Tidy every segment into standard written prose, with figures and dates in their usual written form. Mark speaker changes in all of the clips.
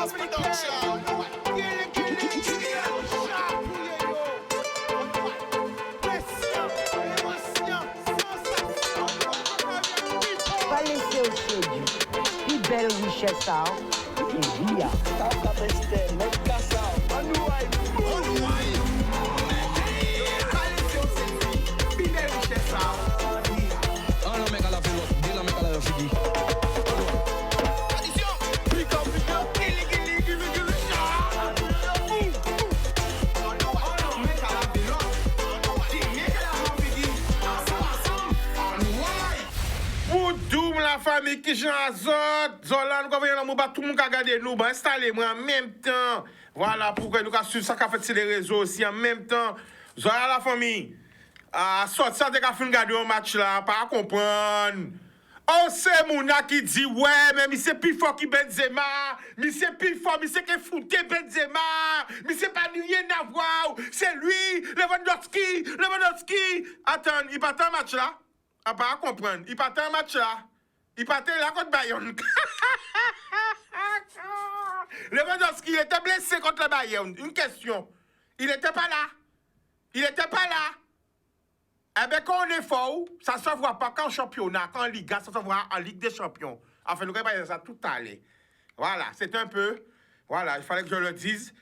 Speaker 1: Genius Production.
Speaker 2: Pas laisser au séduit. Plus belle richesse, et via.
Speaker 3: La famille qui j'en azot, Zola, nous avons nous tout le monde qui a regardé nous, installez-moi en même temps. Voilà pourquoi nous avons suivi ça qu'a fait sur les réseaux aussi en même temps. Zola la famille, sorti ça de qu'a fait regarder un match là, pas à comprendre. Oh, c'est Mouna qui dit ouais, mais c'est plus fort que Benzema, mais c'est plus fort, mais c'est que fouté Benzema, mais c'est pas rien à voir, c'est lui, Lewandowski. Attends, il part un match là? Ah, pas à comprendre, il part un match là? Il partait là contre Bayern. Lewandowski, il était blessé contre le Bayern. Une question. Il n'était pas là. Il n'était pas là. Eh bien, quand on est fort, ça ne se voit pas qu'en championnat, qu'en Liga, ça se voit en Ligue des Champions. Enfin, nous avons ça tout à l'heure. Voilà, c'est un peu. Voilà, il fallait que je le dise.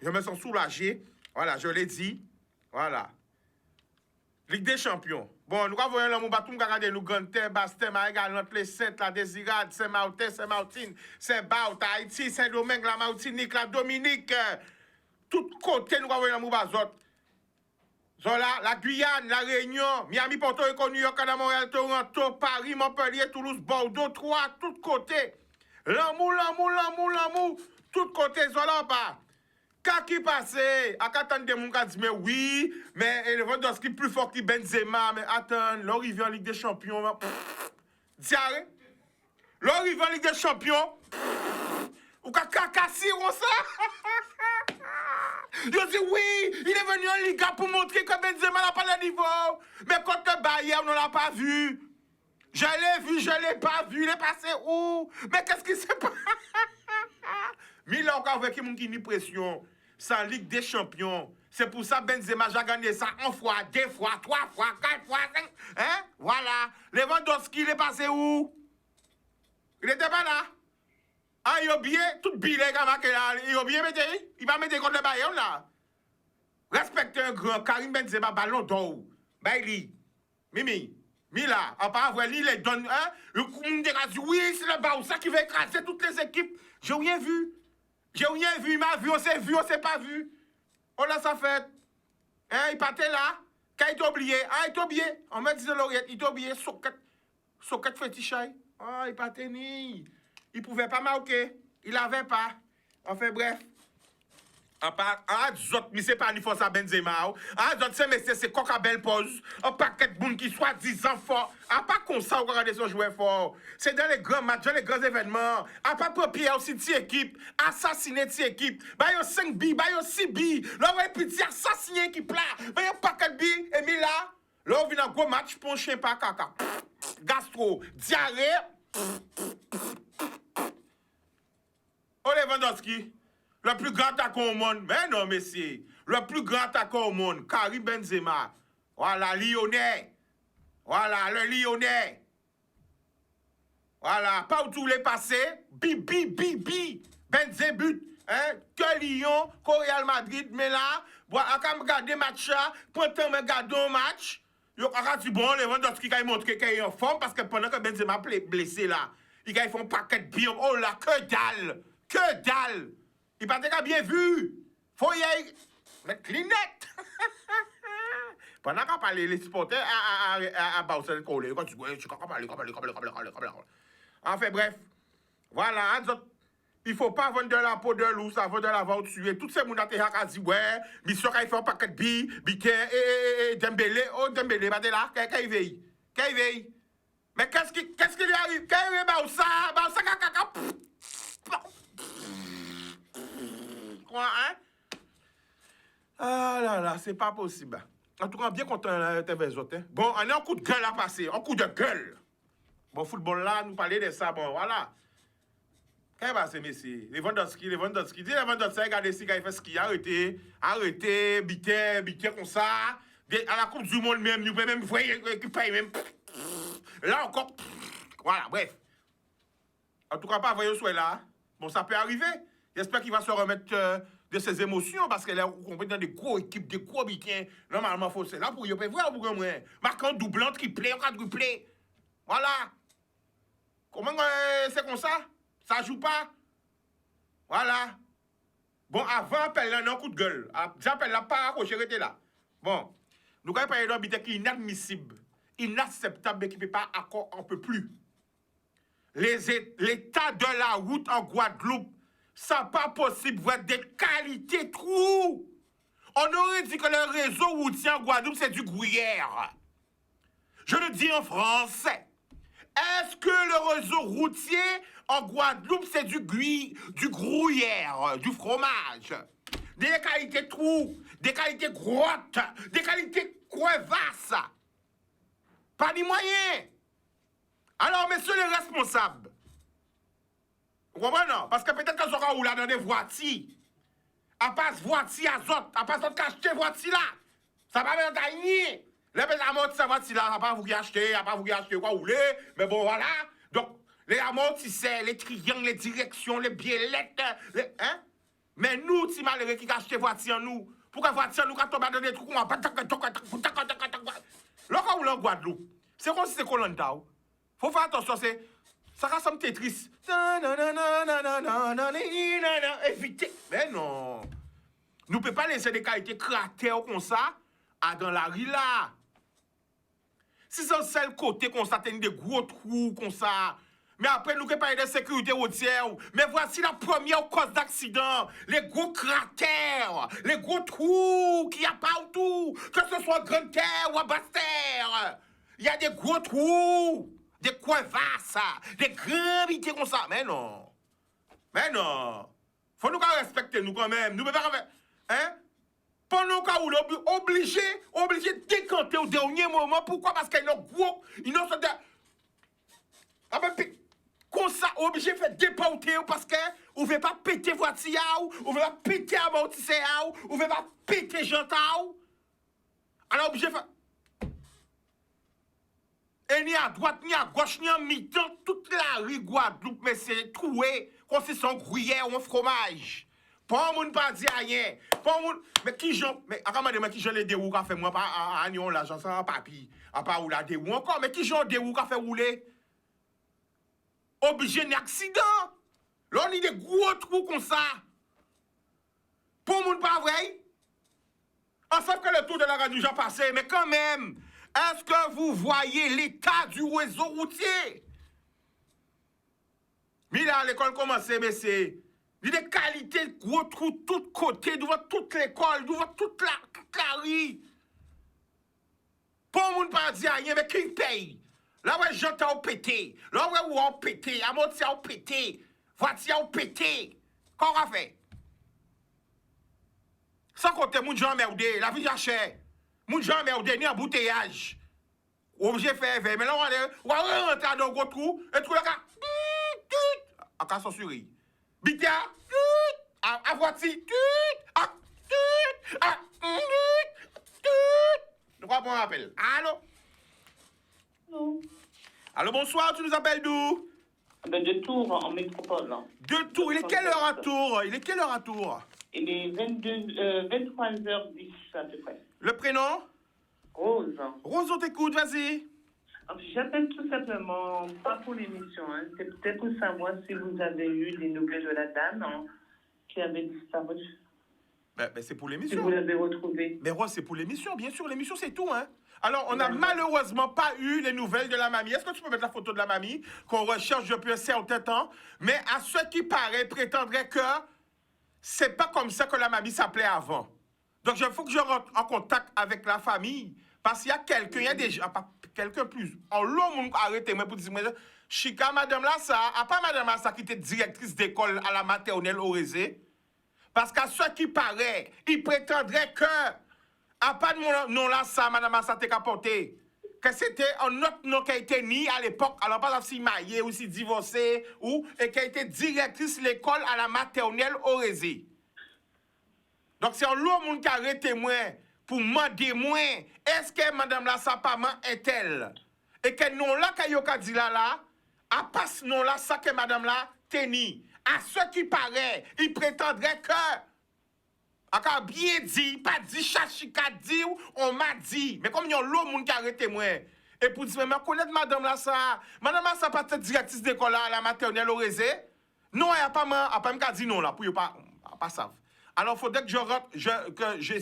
Speaker 3: Je me sens soulagé. Voilà, je l'ai dit. Voilà. Ligue des Champions. Bon, nous avons un moubatou, nous avons nous Ganté, Basté, Maïga, les Saintes, la Désirade, Saint-Martin, Saint-Martine, Saint-Baut, Haïti, Saint-Domingue, la Martinique, la Dominique. Tout côté, nous avons un moubazot. Zola, la Guyane, la Réunion, Miami, Porto Rico, New York, Canada, Montréal, Toronto, Paris, Montpellier, Toulouse, Bordeaux, Troyes, tout côté. L'amour, tout côté, Zola, pas. Quand qui passait, à quand de mon gars dit, mais oui, mais Lewandowski plus fort que Benzema, mais attends, l'arrivée en Ligue des Champions, diarrhée. L'arrivée en Ligue des Champions, ou qu'à cacasser, on ça. Je dis oui, il est venu en Liga pour montrer que Benzema n'a pas le niveau. Mais contre Bayern, on ne l'a pas vu. Je l'ai vu, je ne l'ai pas vu. Il est passé où? Mais qu'est-ce qui s'est passé? Mais il a encore avec qui ni pression. C'est en Ligue des Champions. C'est pour ça Benzema a gagné ça 1 fois, 2 fois, 3 fois, 4 fois, 5. Hein? Voilà. Lewandowski, il est passé où? Il n'était pas là. Ah, il a bien, tout billet, il a bien mettre, il va mettre contre le Bayern là. Respectez un grand Karim Benzema, ballon d'or. Bailey, Mimi, Mila, à part vrai, il les donne, hein? Le monde a dit, oui, c'est le Barça qui va écraser toutes les équipes. J'ai rien vu. J'ai rien vu, il m'a vu, on s'est pas vu. On l'a ça fait. Hein, il partait là. Quand il t'a oublié, il t'a oublié. On m'a dit de l'oreillette, il t'a oublié, socket fétichai. Ah, il partait ni. Il pouvait pas marquer. Il avait pas. Enfin, bref. À part, mais c'est pas ni force à Benzema. C'est coca belle pause. Un paquet de monde qui soit 10 ans fort. À pas comme ça, on regarde son joueur fort. C'est dans les grands matchs, dans les grands événements. À pas papier aussi de équipe. Assassiner de équipe. Bah, il y a 5 billes, bah, il y a 6 billes. Là, on va petit assassiner équipe là. Bah, il y a un paquet de billes. Et mais là, on vient un gros match pour un chien pas caca. Gastro, diarrhée. Oh, Lewandowski. Le plus grand attaquant au monde. Mais non, messieurs. Le plus grand attaquant au monde. Karim Benzema. Voilà, Lyonnais. Voilà, le Lyonnais. Voilà, pas où tous les passés. Bi. Benzema but. Hein? Que Lyon, que Real Madrid. Mais là, voilà, quand je regarde des matchs là, pour temps je regarde un match, je dit bon, Lewandowski qui montre qu'il est en forme parce que pendant que Benzema est blessé là, il fait un paquet de biens. Oh là, que dalle. Que dalle. Il paraît qu'il a bien vu. Faut y aller. Mettre lunette. Pendant qu'on parle, les supporters à Barcelone, quand tu parles. Enfin, bref. Voilà. Il faut pas vendre de la peau de loup, ça vend de la vente tuer. Toutes ces mounates qui dit, ouais, mission qui fait un paquet de billes, et Dembélé, oh Dembélé, bah là, qu'il veille. Mais qu'est-ce qui lui arrive? Qu'est-ce qui lui arrive? Quoi, hein? Ah là là, c'est pas possible. En tout cas, bien content de autres. Bon, on a un coup de gueule à passer, un coup de gueule. Bon, football là, nous parler de ça, bon, voilà. Qu'est-ce qui passe, messieurs? Lewandowski, dis Lewandowski, regardez si il fait ski, arrêtez, bité comme ça. À la Coupe du Monde même, nous pouvons même voir qu'il paye même. Là encore, voilà, bref. En tout cas, pas voyez soit là. Bon, ça peut arriver. J'espère qu'il va se remettre de ses émotions parce qu'elle est compris dans des gros équipes, des gros bitins. Normalement, il faut c'est là pour y voir pour moi. Marquant doublant, triplé, quadruplé. Voilà. Comment c'est comme ça? Ça joue pas? Voilà. Bon, avant, appelle un coup de gueule. J'appelle la pas accroché, là. Bon. Nous avons parlé d'un bitin qui est inadmissible, inacceptable, qui ne peut pas accord, on ne peut plus. L'état de la route en Guadeloupe, ça n'est pas possible, voir des qualités trous. On aurait dit que le réseau routier en Guadeloupe, c'est du gruyère. Je le dis en français. Est-ce que le réseau routier en Guadeloupe, c'est du gruyère, du fromage? Des qualités trous, des qualités grottes, des qualités crevasses. Pas ni moyen. Alors, messieurs les responsables, vous comprenez? Parce que peut-être qu'on sera où là dans des voitures, à part voiture azote, à part d'autres acheter voiture là, ça va même gagner. Les personnes amortissent cette voiture là, ça va pas vous acheter, ça va pas vous acheter quoi vous voulez, mais bon voilà. Donc, les amortisseurs, les triangles, les directions, les biellettes, hein? Mais nous, si malheureux qui achètent voiture nous, pourquoi voiture nous quand on va dans des trucs, on va pas là quand on est en Guadeloupe, c'est comme si c'est Koh-Lanta. Faut faire attention, ça ressemble Tetris. Évitez. Mais non. Nous ne pouvons pas laisser des qualités cratères comme ça dans la rue là. Si c'est le seul côté qu'on s'atteigne des gros trous comme ça. Mais après, nous ne pouvons pas parler de sécurité routière. Mais voici la première cause d'accident. Les gros cratères, les gros trous qu'il y a partout. Que ce soit Grande Terre ou à Basse Terre. Il y a des gros trous, des crevasses, des grandités comme ça. Mais non. Mais non. Faut nous respecter nous quand même. Nous ne pouvons pas... Hein? Pendant qu'on est obligé de décanter au dernier moment. Pourquoi? Parce qu'il y a un gros... Comme ça, obligé de faire déporter parce que vous ne pouvez pas péter voiture, vous ne pouvez pas péter amortisseur, vous ne pouvez pas péter jantal. Alors obligé de faire... Et ni à droite, ni à gauche, ni en mi-temps, toute la rue Guadeloupe, mais c'est troué, comme si c'est un gruyère ou un fromage. Pas un monde pas dit rien. Pas un monde... Mais qui j'en... Mais à qui j'en ai des roues qu'a fait moi, pas à Nyon, l'argent, sans papier. À part où la des roues encore, mais qui j'en des roues qu'a fait rouler? Obligé d'accident. Là, on a des gros trous comme ça. Pour monde pas vrai. On sait que le tour de la radio déjà passé, mais quand même, est-ce que vous voyez l'état du réseau routier? Mais là, l'école commence, mais c'est des qualités, gros trous, de tous côtés, devant toute l'école, devant toute la rue. Pour monde pas dire rien, mais qui paye? Là, ouais, j'entends péter. Là, ouais, où on pété. À mon tia, on pété. Voiture, on pété. Qu'est-ce qu'on a fait? Sans compter, moun gens merdé. La vie chère. Moun gens merdé, ni embouteillage. Obligé de faire veille. Mais là, on va rentrer dans le gros trou. Et tout le cas. À cas censuré. Bitia. À voiture. De quoi on appelle? Allô?
Speaker 1: Allô?
Speaker 3: Allô, bonsoir, tu nous appelles d'où?
Speaker 1: De Tours, en métropole.
Speaker 3: De Tours, il est quelle heure à Tours? Il est
Speaker 1: 23h10 à peu près.
Speaker 3: Le prénom?
Speaker 1: Rose.
Speaker 3: Rose, on t'écoute, vas-y.
Speaker 1: J'appelle tout simplement, pas pour l'émission, hein. C'est peut-être pour savoir si vous avez eu des nouvelles de la dame, hein, qui avait disparu.
Speaker 3: Ben, c'est pour
Speaker 1: Si
Speaker 3: l'émission.
Speaker 1: vous l'avez retrouvée.
Speaker 3: Mais Rose, c'est pour l'émission, bien sûr, l'émission c'est tout, hein. Alors, on n'a malheureusement pas eu les nouvelles de la mamie. Est-ce que tu peux mettre la photo de la mamie qu'on recherche depuis un certain temps? Mais à ce qui paraît, prétendrait que c'est pas comme ça que la mamie s'appelait avant. Donc, il faut que je rentre en contact avec la famille. Parce qu'il y a quelqu'un, il y a déjà, pas quelqu'un plus. En long, arrêtez-moi pour dire, Chica, madame là, ça, à part madame là, ça qui était directrice d'école à la maternelle au Rézé. Parce qu'à ce qui paraît, il prétendrait que, à part de mon nom là, ça, madame ça t'est capoté. que c'était un autre nom qui a été mis à l'époque, alors pas si marié ou si divorcé, et qui a été directrice de l'école à la maternelle au Rési. Donc c'est un lot monde qui a arrêté moi pour demander moi, est-ce que madame la sa pas est-elle? Et que non là, qu'il y a dit là, à pas ce nom là, ça que madame là teni. À ce qui paraît, il prétendrait que, a bien dit, pas dit, chachika dit, on m'a dit. Mais comme il y a l'autre monde qui a arrêté moi, et pour dire, mais connaître madame là ça, madame là ça pas être directrice d'école à la maternelle au Rézé. Non, il n'y a pas même dit non là, pour pas savent. Alors, il faudrait que j'ai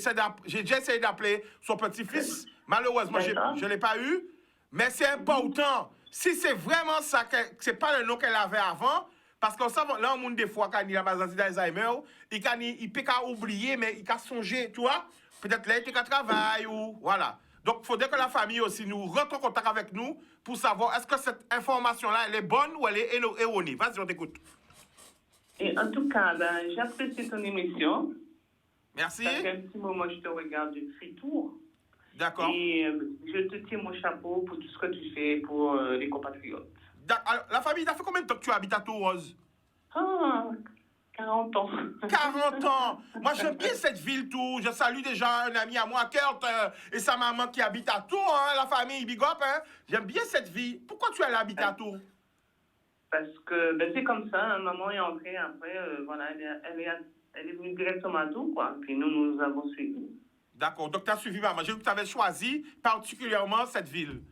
Speaker 3: déjà essayé d'appeler son petit-fils. Malheureusement, je ne l'ai pas eu. Mais c'est important. Si c'est vraiment ça, ce n'est pas le nom qu'elle avait avant, parce qu'on sait, là, on monde des fois, quand il a d'Alzheimer, il peut pas oublier, mais il peut songer, tu vois. Peut-être là, il peut travailler ou voilà. Donc, il faudrait que la famille aussi nous rentre en contact avec nous pour savoir est-ce que cette information-là, elle est bonne ou elle est erronée. Vas-y, on t'écoute.
Speaker 1: Et en tout cas, j'apprécie ton émission.
Speaker 3: Merci.
Speaker 1: Ça fait un petit moment que je te regarde depuis tour.
Speaker 3: D'accord.
Speaker 1: Et je te tiens mon chapeau pour tout ce que tu fais pour les compatriotes.
Speaker 3: Alors, la famille, ça fait combien de temps que tu habites à Tours, Rose?
Speaker 1: 40 ans.
Speaker 3: 40 ans. Moi, j'aime bien cette ville, Tours. Je salue déjà un ami à moi, Kurt, et sa maman qui habite à Tours, hein, la famille Big Up. Hein. J'aime bien cette ville. Pourquoi tu es allé habiter à Tours?
Speaker 1: Parce que c'est comme ça, hein, maman est entrée, après, voilà, elle est venue directement à Tours, quoi. Puis nous avons suivi.
Speaker 3: D'accord, donc tu as suivi maman. J'ai vu que tu avais choisi particulièrement cette ville.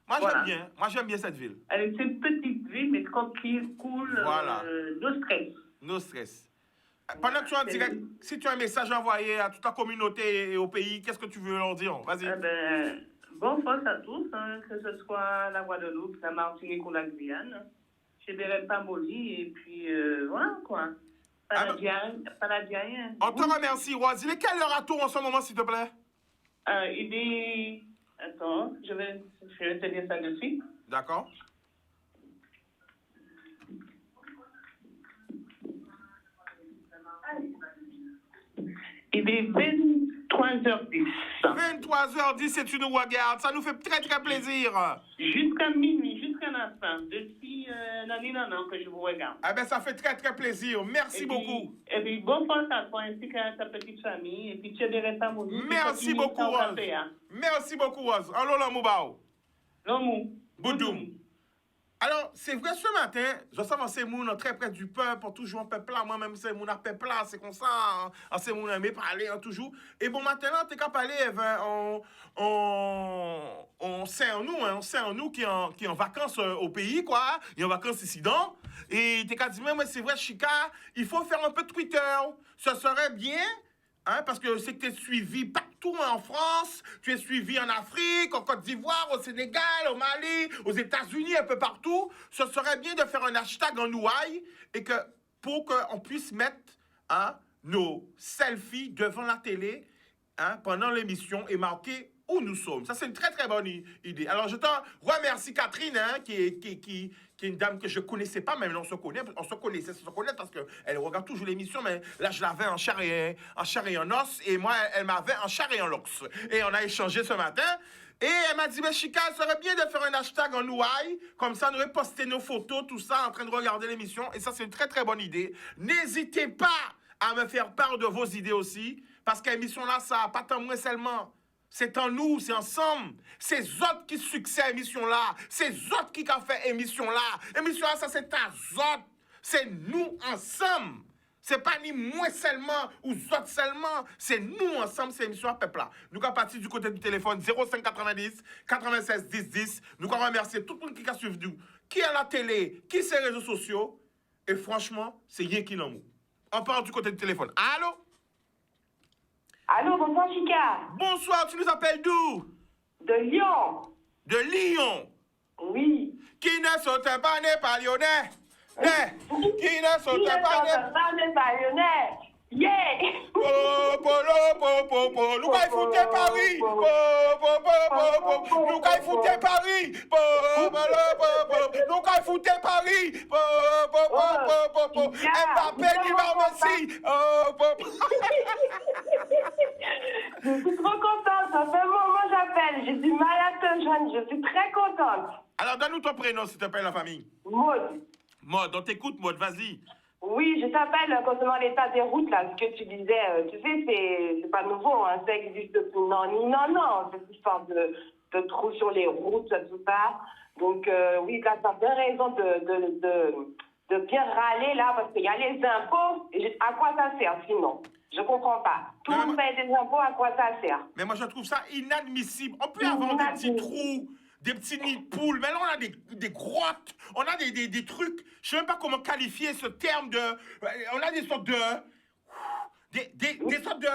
Speaker 3: Moi, voilà. J'aime bien. Moi, j'aime bien cette ville.
Speaker 1: C'est une petite ville, mais tranquille, cool,
Speaker 3: voilà.
Speaker 1: No stress.
Speaker 3: No stress. Pendant que tu es en direct, si tu as un message envoyé à toute la communauté et au pays, qu'est-ce que tu veux leur dire? Vas-y.
Speaker 1: Bonne force à tous, hein, que ce soit la Guadeloupe, la Martinique ou la Guyane. Je ne dirais pas Molly, et puis voilà, quoi. Paradien.
Speaker 3: On te remercie, Rose. Il est quelle heure à Tours en ce moment, s'il te plaît?
Speaker 1: Il est... Attends, je vais te dire ça de suite.
Speaker 3: D'accord.
Speaker 1: Il est 23h10.
Speaker 3: 23h10 et tu nous regardes. Ça nous fait très, très plaisir.
Speaker 1: Jusqu'à minuit, jusqu'à la fin. Depuis l'année que je vous regarde.
Speaker 3: Eh bien, ça fait très, très plaisir. Merci beaucoup.
Speaker 1: Et puis, bonne force à toi ainsi qu'à ta petite famille. Et puis, tu es pas mourir.
Speaker 3: Merci beaucoup, Rose. Merci beaucoup, Rose. Allô, l'Amoubao.
Speaker 1: L'Amou.
Speaker 3: Boudoum. Alors, c'est vrai, ce matin, je sais que c'est moun très près du peuple, toujours un peuple là, moi-même, c'est moun à peuple là, c'est comme ça, hein, c'est moun aimé parler, hein, toujours. Et bon, maintenant, t'es qu'à parler, on sait en nous qui est en vacances au pays, quoi, il est en vacances ici, donc, et t'es qu'à dire, mais c'est vrai, Chica, il faut faire un peu de Twitter, ce serait bien. Hein, parce que c'est que tu es suivi partout en France, tu es suivi en Afrique, en Côte d'Ivoire, au Sénégal, au Mali, aux États-Unis, un peu partout. Ce serait bien de faire un hashtag en ouaille et que pour qu'on puisse mettre nos selfies devant la télé pendant l'émission et marquer où nous sommes. Ça, c'est une très, très bonne idée. Alors, je te remercie, Catherine, qui est une dame que je ne connaissais pas, même on se connaissait parce qu'elle regarde toujours l'émission, mais là, je l'avais en chair et en os, et moi, elle m'avait en chair et en l'ox. Et on a échangé ce matin, et elle m'a dit, mais Chica, ça serait bien de faire un hashtag en ouaille, comme ça, on aurait posté nos photos, tout ça, en train de regarder l'émission, et ça, c'est une très, très bonne idée. N'hésitez pas à me faire part de vos idées aussi, parce que l'émission-là, ça n'a pas tant moins seulement. C'est en nous, c'est ensemble. C'est autres qui succèdent à l'émission-là. C'est autres qui ont fait émission-là. Émission-là, ça, c'est à autres. C'est nous ensemble. C'est pas ni moi seulement ou autres seulement. C'est nous ensemble, c'est émission à peuple là. Nous allons partir du côté du téléphone 0590 96 10 10. Nous allons remercier tout le monde qui a suivi nous. Qui est à la télé, qui est sur les réseaux sociaux. Et franchement, c'est rien qui n'en mou. On part du côté du téléphone. Allô?
Speaker 4: Allô, bonsoir Chica.
Speaker 3: Bonsoir, tu nous appelles d'où?
Speaker 4: De Lyon.
Speaker 3: De Lyon?
Speaker 4: Oui.
Speaker 3: Qui ne saute pas n'est pas lyonnais. Qui ne saute pas n'est
Speaker 4: pas lyonnais. Yeah.
Speaker 3: Nous allons foutre Paris. Nous allons foutre Paris. Nous allons foutre Paris. Mbappé, Neymar, Messi.
Speaker 4: Je suis trop contente. Ça fait un moment j'appelle. J'ai du mal à te joindre. rejoindre. Je suis très contente.
Speaker 3: Alors, donne-nous ton prénom, s'il te plaît, la famille.
Speaker 4: Maud.
Speaker 3: Maud, on t'écoute, Maud, vas-y.
Speaker 4: Oui, je t'appelle concernant l'état des routes, là, ce que tu disais. Tu sais, c'est pas nouveau, hein, ça existe depuis non, cette histoire de trous sur les routes, tout ça. Donc, oui, là, tu as bien raison de bien râler, là, parce qu'il y a les impôts. À quoi ça sert, sinon? Je comprends pas. Tout le monde paye des impôts, à quoi ça sert?
Speaker 3: Mais moi, je trouve ça inadmissible. On peut avoir des petits trous, des petits nids de poules, mais là, on a des grottes, on a des trucs, je sais même pas comment qualifier ce terme de... On a des sortes de... Des sortes de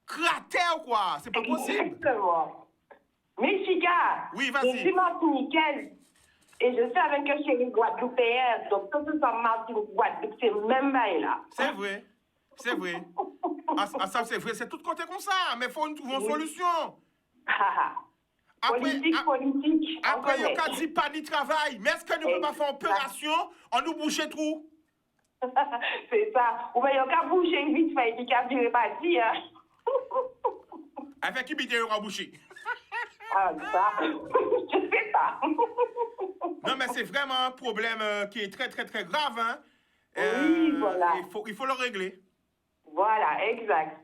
Speaker 3: cratères, quoi. C'est pas possible.
Speaker 4: Exactement. Mais Chica,
Speaker 3: oui, vas-y.
Speaker 4: Je suis martiniquaise et je suis avec un chéri guadeloupéen. Donc, quand tu sors Martinique, Guadeloupe, c'est le même bail là.
Speaker 3: C'est vrai. C'est vrai. Ça, c'est vrai. C'est tout côté comme ça. Mais il faut trouver une solution.
Speaker 4: Politique.
Speaker 3: Après, il y a dit pas ni travail. Mais est-ce que nous ne pouvons pas faire opération? On nous bouche tout.
Speaker 4: C'est ça. Ou bien, il y a qu'à boucher vite fait. Il y a qu'à virer parti.
Speaker 3: Avec qui il y a bouché?
Speaker 4: Ah, ça. Je sais pas.
Speaker 3: Non, mais c'est vraiment un problème qui est très, très, très grave. Hein?
Speaker 4: Oui, voilà.
Speaker 3: Il faut le régler.
Speaker 4: Voilà, exact.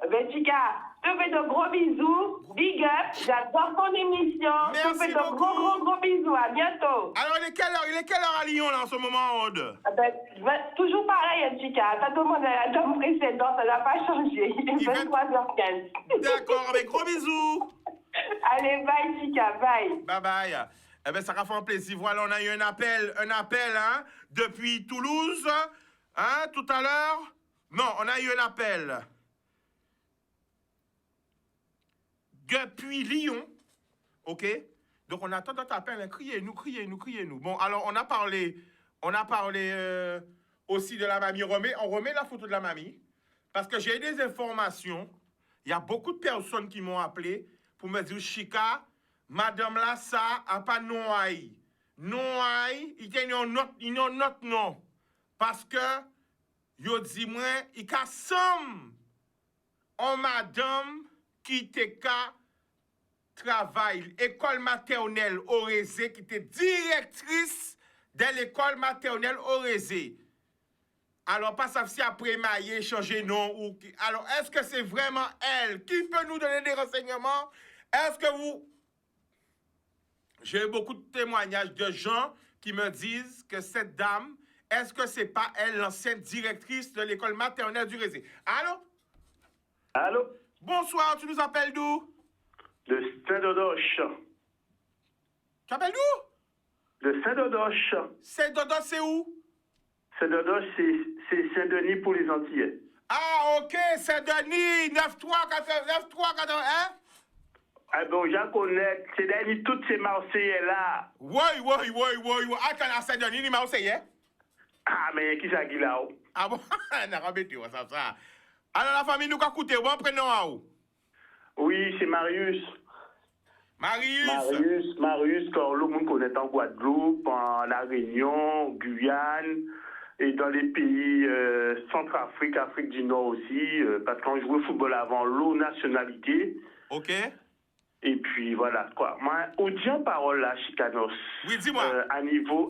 Speaker 4: Ben, Chica, je te fais de gros bisous. Big up. J'adore ton émission.
Speaker 3: Merci
Speaker 4: je te fais de
Speaker 3: beaucoup.
Speaker 4: gros bisous. À bientôt.
Speaker 3: Alors, il est quelle heure à Lyon, là, en ce moment, Aude?
Speaker 4: Toujours pareil, Chica. Ça demande à la dame précédente, ça n'a pas changé. Il est 23h15.
Speaker 3: D'accord, avec gros bisous.
Speaker 4: Allez, bye, Chica, bye.
Speaker 3: Bye bye. Eh bien, ça va faire un plaisir. Voilà, on a eu un appel, hein, depuis Toulouse, hein, tout à l'heure. Non, on a eu un appel depuis Lyon, ok? Donc, on attend notre appel, hein. Criez-nous. Bon, alors, on a parlé aussi de la mamie. On remet la photo de la mamie, parce que j'ai eu des informations. Il y a beaucoup de personnes qui m'ont appelé pour me dire, Chica, madame là, ça a pas non aïe. Non aïe, il y a une autre non. Parce que, yo dit moi, il y a somme en madame qui te ka travail, école maternelle Orézé, qui était directrice de l'école maternelle Orézé. Alors, pas ça si après maillé, changer nom ou... Alors, est-ce que c'est vraiment elle? Qui peut nous donner des renseignements? Est-ce que vous... J'ai eu beaucoup de témoignages de gens qui me disent que cette dame, est-ce que c'est pas elle, l'ancienne directrice de l'école maternelle du Rézé? Allô?
Speaker 5: Allô?
Speaker 3: Bonsoir, tu nous appelles d'où?
Speaker 5: De Saint-Dodoche.
Speaker 3: Tu appelles d'où?
Speaker 5: De Saint-Dodoche.
Speaker 3: Saint-Dodoche, c'est où?
Speaker 5: Saint-Dodoche, c'est Saint-Denis pour les Antillais.
Speaker 3: Ah, ok, Saint-Denis, 9380, hein?
Speaker 5: Ah bon, j'en connais. C'est derrière toutes ces Marseillais-là.
Speaker 3: Oui. Ah, quand à Saint-Denis, les Marseillais?
Speaker 5: Ah, mais qui ça qui là?
Speaker 3: Ah bon? On a rembêté, ça. Alors, la famille nous a coûté, bon, prénom à où?
Speaker 5: Oui, c'est Marius. Marius, quand le monde connaît en Guadeloupe, en La Réunion, Guyane, et dans les pays Centrafrique, Afrique du Nord aussi, parce qu'on jouait au football avant l'eau nationalité.
Speaker 3: Ok.
Speaker 5: Et puis voilà, quoi. Moi, au dit en parole là, Chicanos.
Speaker 3: Oui, dis-moi.
Speaker 5: À niveau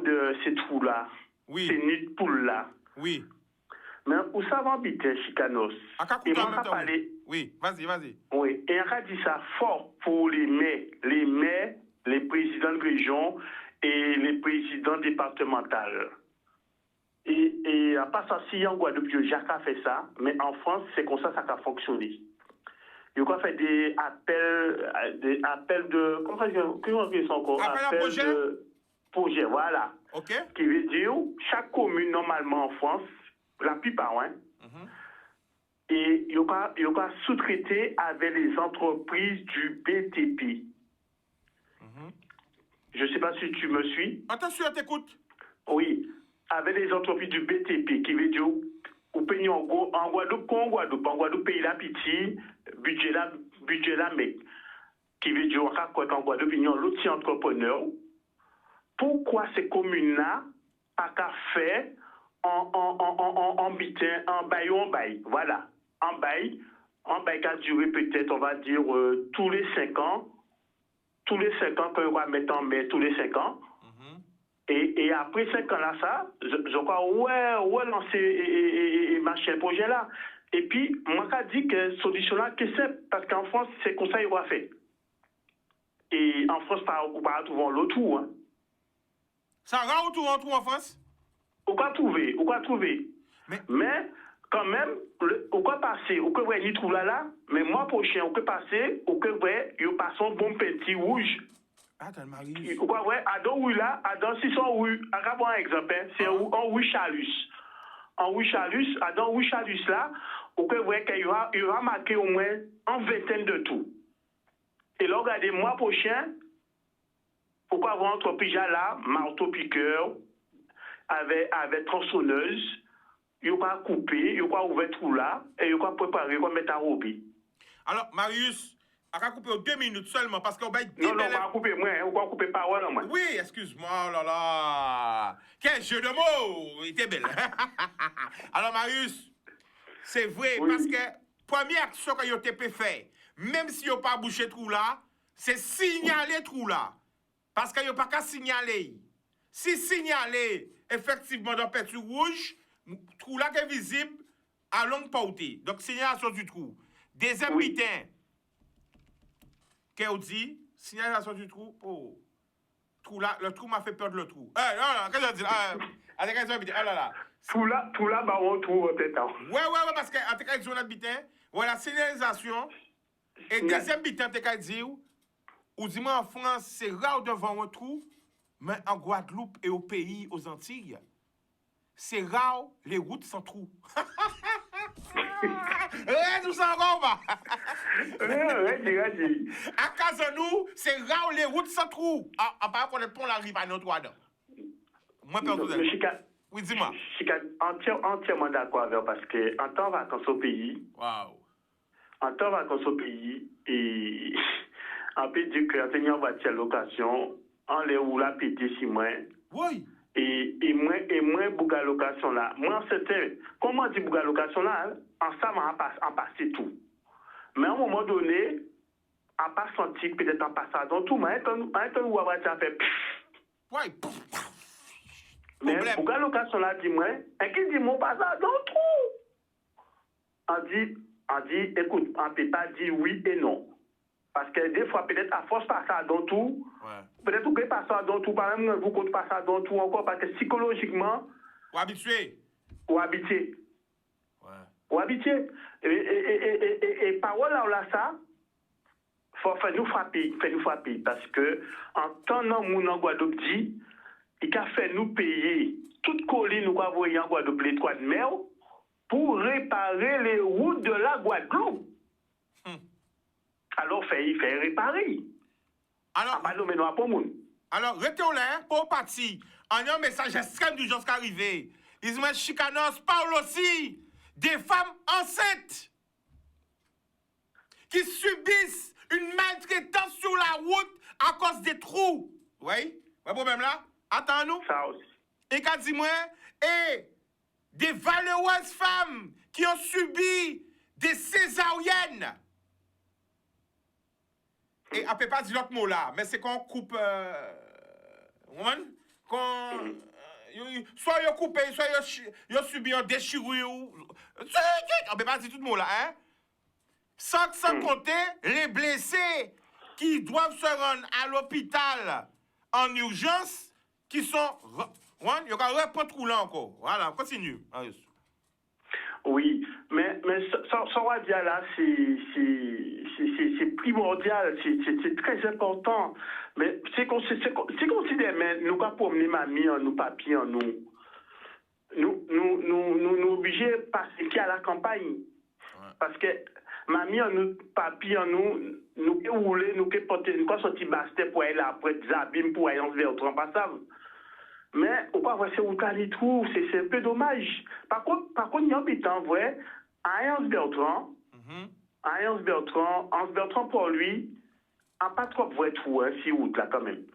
Speaker 5: de ces trous-là.
Speaker 3: Oui.
Speaker 5: Ces nids de poules-là.
Speaker 3: Oui.
Speaker 5: Mais où ça va habiter, Chicanos?
Speaker 3: Et
Speaker 5: on va parler.
Speaker 3: Oui, vas-y.
Speaker 5: Oui, et on a dit ça fort pour les maires, les présidents de région et les présidents départementaux. Et à part ça, si en Guadeloupe, Jacques a fait ça, mais en France, c'est comme ça a fonctionné. Il a fait des appels de... Comment ça dit encore?
Speaker 3: Appel à projet?
Speaker 5: De projet, voilà.
Speaker 3: OK.
Speaker 5: Qui veut dire, chaque commune, normalement en France, la plupart, hein, et il y a sous-traité avec les entreprises du BTP. Je ne sais pas si tu me suis.
Speaker 3: Attention, t'écoute.
Speaker 5: Oui, avec les entreprises du BTP, qui veut dire, au pays en Guadeloupe, pays la petit, budget là, mec. Qui veut dire, en Guadeloupe, il y a l'autre entrepreneur. Pourquoi ces communes-là, pas qu'à faire en bitin, en bail, voilà. En bail qui a duré peut-être, on va dire, tous les 5 ans, tous les 5 ans, qu'on va mettre en mai tous les 5 ans. Et après 5 ans là, ça, je crois, ouais, lancer et marcher projet là. Et puis, moi, je dis que solution là, que c'est parce qu'en France, c'est comme ça qu'il va faire. Et en France, on va trouver l'autre tour. Hein.
Speaker 3: Ça rend autour en France?
Speaker 5: On va trouver. Mais quand même, on va passer, on peut y trouver là, mais mois prochain, on peut passer, on peut y passer un bon petit rouge.
Speaker 3: Attends, Marie.
Speaker 5: On va voir, Adam, oui là, Adam, si son oui, on va prendre un exemple, c'est un oui chalus. En oui chalus, Adam, oui chalus là, on peut voir qu'il y aura marqué au moins une vingtaine de tout. Et là, regardez, mois prochain, pourquoi avoir un entreprise là, marteau-piqueur, avec tronçonneuse, il va couper, il va ouvrir tout là, et il va préparer, il va mettre à rober.
Speaker 3: Alors, Marius, on va couper 2 minutes seulement parce qu'on va être...
Speaker 5: Non, on va couper moi, on va couper parole moi.
Speaker 3: Oui, excuse-moi, oh là là. Quel jeu de mots, il était belle. Alors, Marius, c'est vrai, parce que première action que vous avez fait, même si vous n'avez pas bouché trou là, c'est signaler trou là. Parce que vous n'avez pas qu'à signaler. Si signaler, effectivement, dans le petit rouge, trou là qui est visible à longue portée. Donc, signalation du trou. Deuxième bitin, qu'est-ce dit? Signalation du trou. Oh. Trou là, le trou m'a fait perdre le trou. Qu'est-ce que je dis? Oh là là.
Speaker 5: Tout là, bah, on trouve peut-être.
Speaker 3: Ouais, parce que, en tout cas, on a bitin, voilà, signalisation. Et deuxième bitin, t'es qu'à dire, ou dis-moi, en France, c'est rare devant un trou, mais en Guadeloupe et au pays, aux Antilles, c'est rare les routes sans trou. Tout ça encore, va. À Casanou, c'est rare les routes sans trou. À part qu'on est pont la rive à notre droit. Moi, personnellement. Oui, dis-moi.
Speaker 5: Je suis entièrement d'accord avec vous parce que en temps vacances au pays, en temps vacances au pays, et on peut dire que en tenant voiture location, on les roule à péter si moins.
Speaker 3: Oui.
Speaker 5: Et moi, bouga location là. Moi, c'était, comment on dit bouga location là, ensemble, on passait tout. Mais à un moment donné, on pas senti peut-être en passant dans tout, mais un temps où on va faire
Speaker 3: ouais.
Speaker 5: Mais bouga location là, dis-moi, et qui dit mon passage dans tout? On dit, écoute, on ne peut pas dire oui et non. Parce que des fois, peut-être à force de passer dans tout, peut-être que passer dans tout, par exemple, vous comptez passer dans tout encore, parce que psychologiquement,
Speaker 3: ou habitué.
Speaker 5: Ou habitué. Ou habitué. Et parole là, ça, faut nous frapper, parce que en temps où en Guadeloupe dit, il a fait nous payer toute colline nous envoyer en Guadeloupe les 3 de mer pour réparer les routes de la Guadeloupe. Alors, il fait réparer.
Speaker 3: Alors, restons là, pour partir. En un message extrême du jour qui est arrivé. Ismaël Chicanos parle aussi des femmes enceintes qui subissent une maltraitance sur la route à cause des trous. Oui? Pas problème là? Attends-nous.
Speaker 5: Ça aussi.
Speaker 3: Et qu'a dit moi, et des valeureuses femmes qui ont subi des césariennes. Et on ne peut pas dire l'autre mot là, mais c'est qu'on coupe. Soit ils coupé, soit ils subi un déchirure. On ne peut pas dire tout le mot là, hein? Sans compter les blessés qui doivent se rendre à l'hôpital en urgence, qui sont. Il y aura pas trop là encore. Voilà, continue.
Speaker 5: Oui, mais ça va dire là, c'est primordial, c'est très important. Mais c'est considéré, mais nous pas promener mamie en nous, papier en nous. Nous obligés de passer à la campagne. Parce que mamie en nous, papier en nous pouvons rouler, nous pouvons porter, nous pouvons sortir bastet pour aller après des abîmes pour aller en vers autre passable. Mais on va voir ces routes les trous, c'est un peu dommage. Par contre, il y a un habitant vrai, à Ernst Bertrand, Ernst Bertrand pour lui, a pas trop vrai trou, si route là quand même.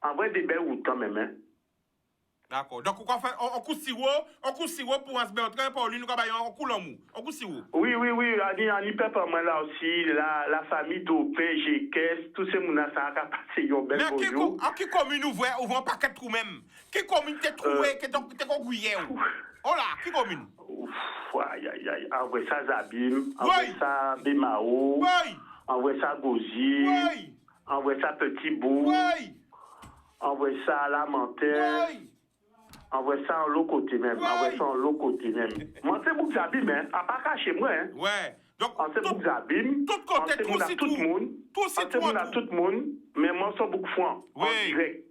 Speaker 5: En vrai, des belles routes quand même, hein.
Speaker 3: D'accord. Donc, on coup sirop pour un train pour lui, nous avons un coup l'amour. On coup sirop.
Speaker 5: Oui. On y peut pas moi là aussi, la famille d'Opé, GKS, tous ces mounas, ça a passé un bel bonjour.
Speaker 3: Mais qui commune ouvre un paquet de trous même? Qui commune t'es trouvé, qui t'es congouillé? Oh là, qui commune?
Speaker 5: Aïe. Envoie ça Zabim, envoie ça Bemao, envoie ça Gosier, envoie ça Petit Bout, envoie ça Lamentaire. Envoie ça en l'autre côté même. Envoie ça en l'autre côté même. Moi, c'est Bouk Zabim, hein. À part chez moi, hein.
Speaker 3: Ouais. Donc,
Speaker 5: on sait Bouk Zabim.
Speaker 3: Tout côté, tout le monde.
Speaker 5: Tout le monde. Mais moi, c'est beaucoup franc. En direct.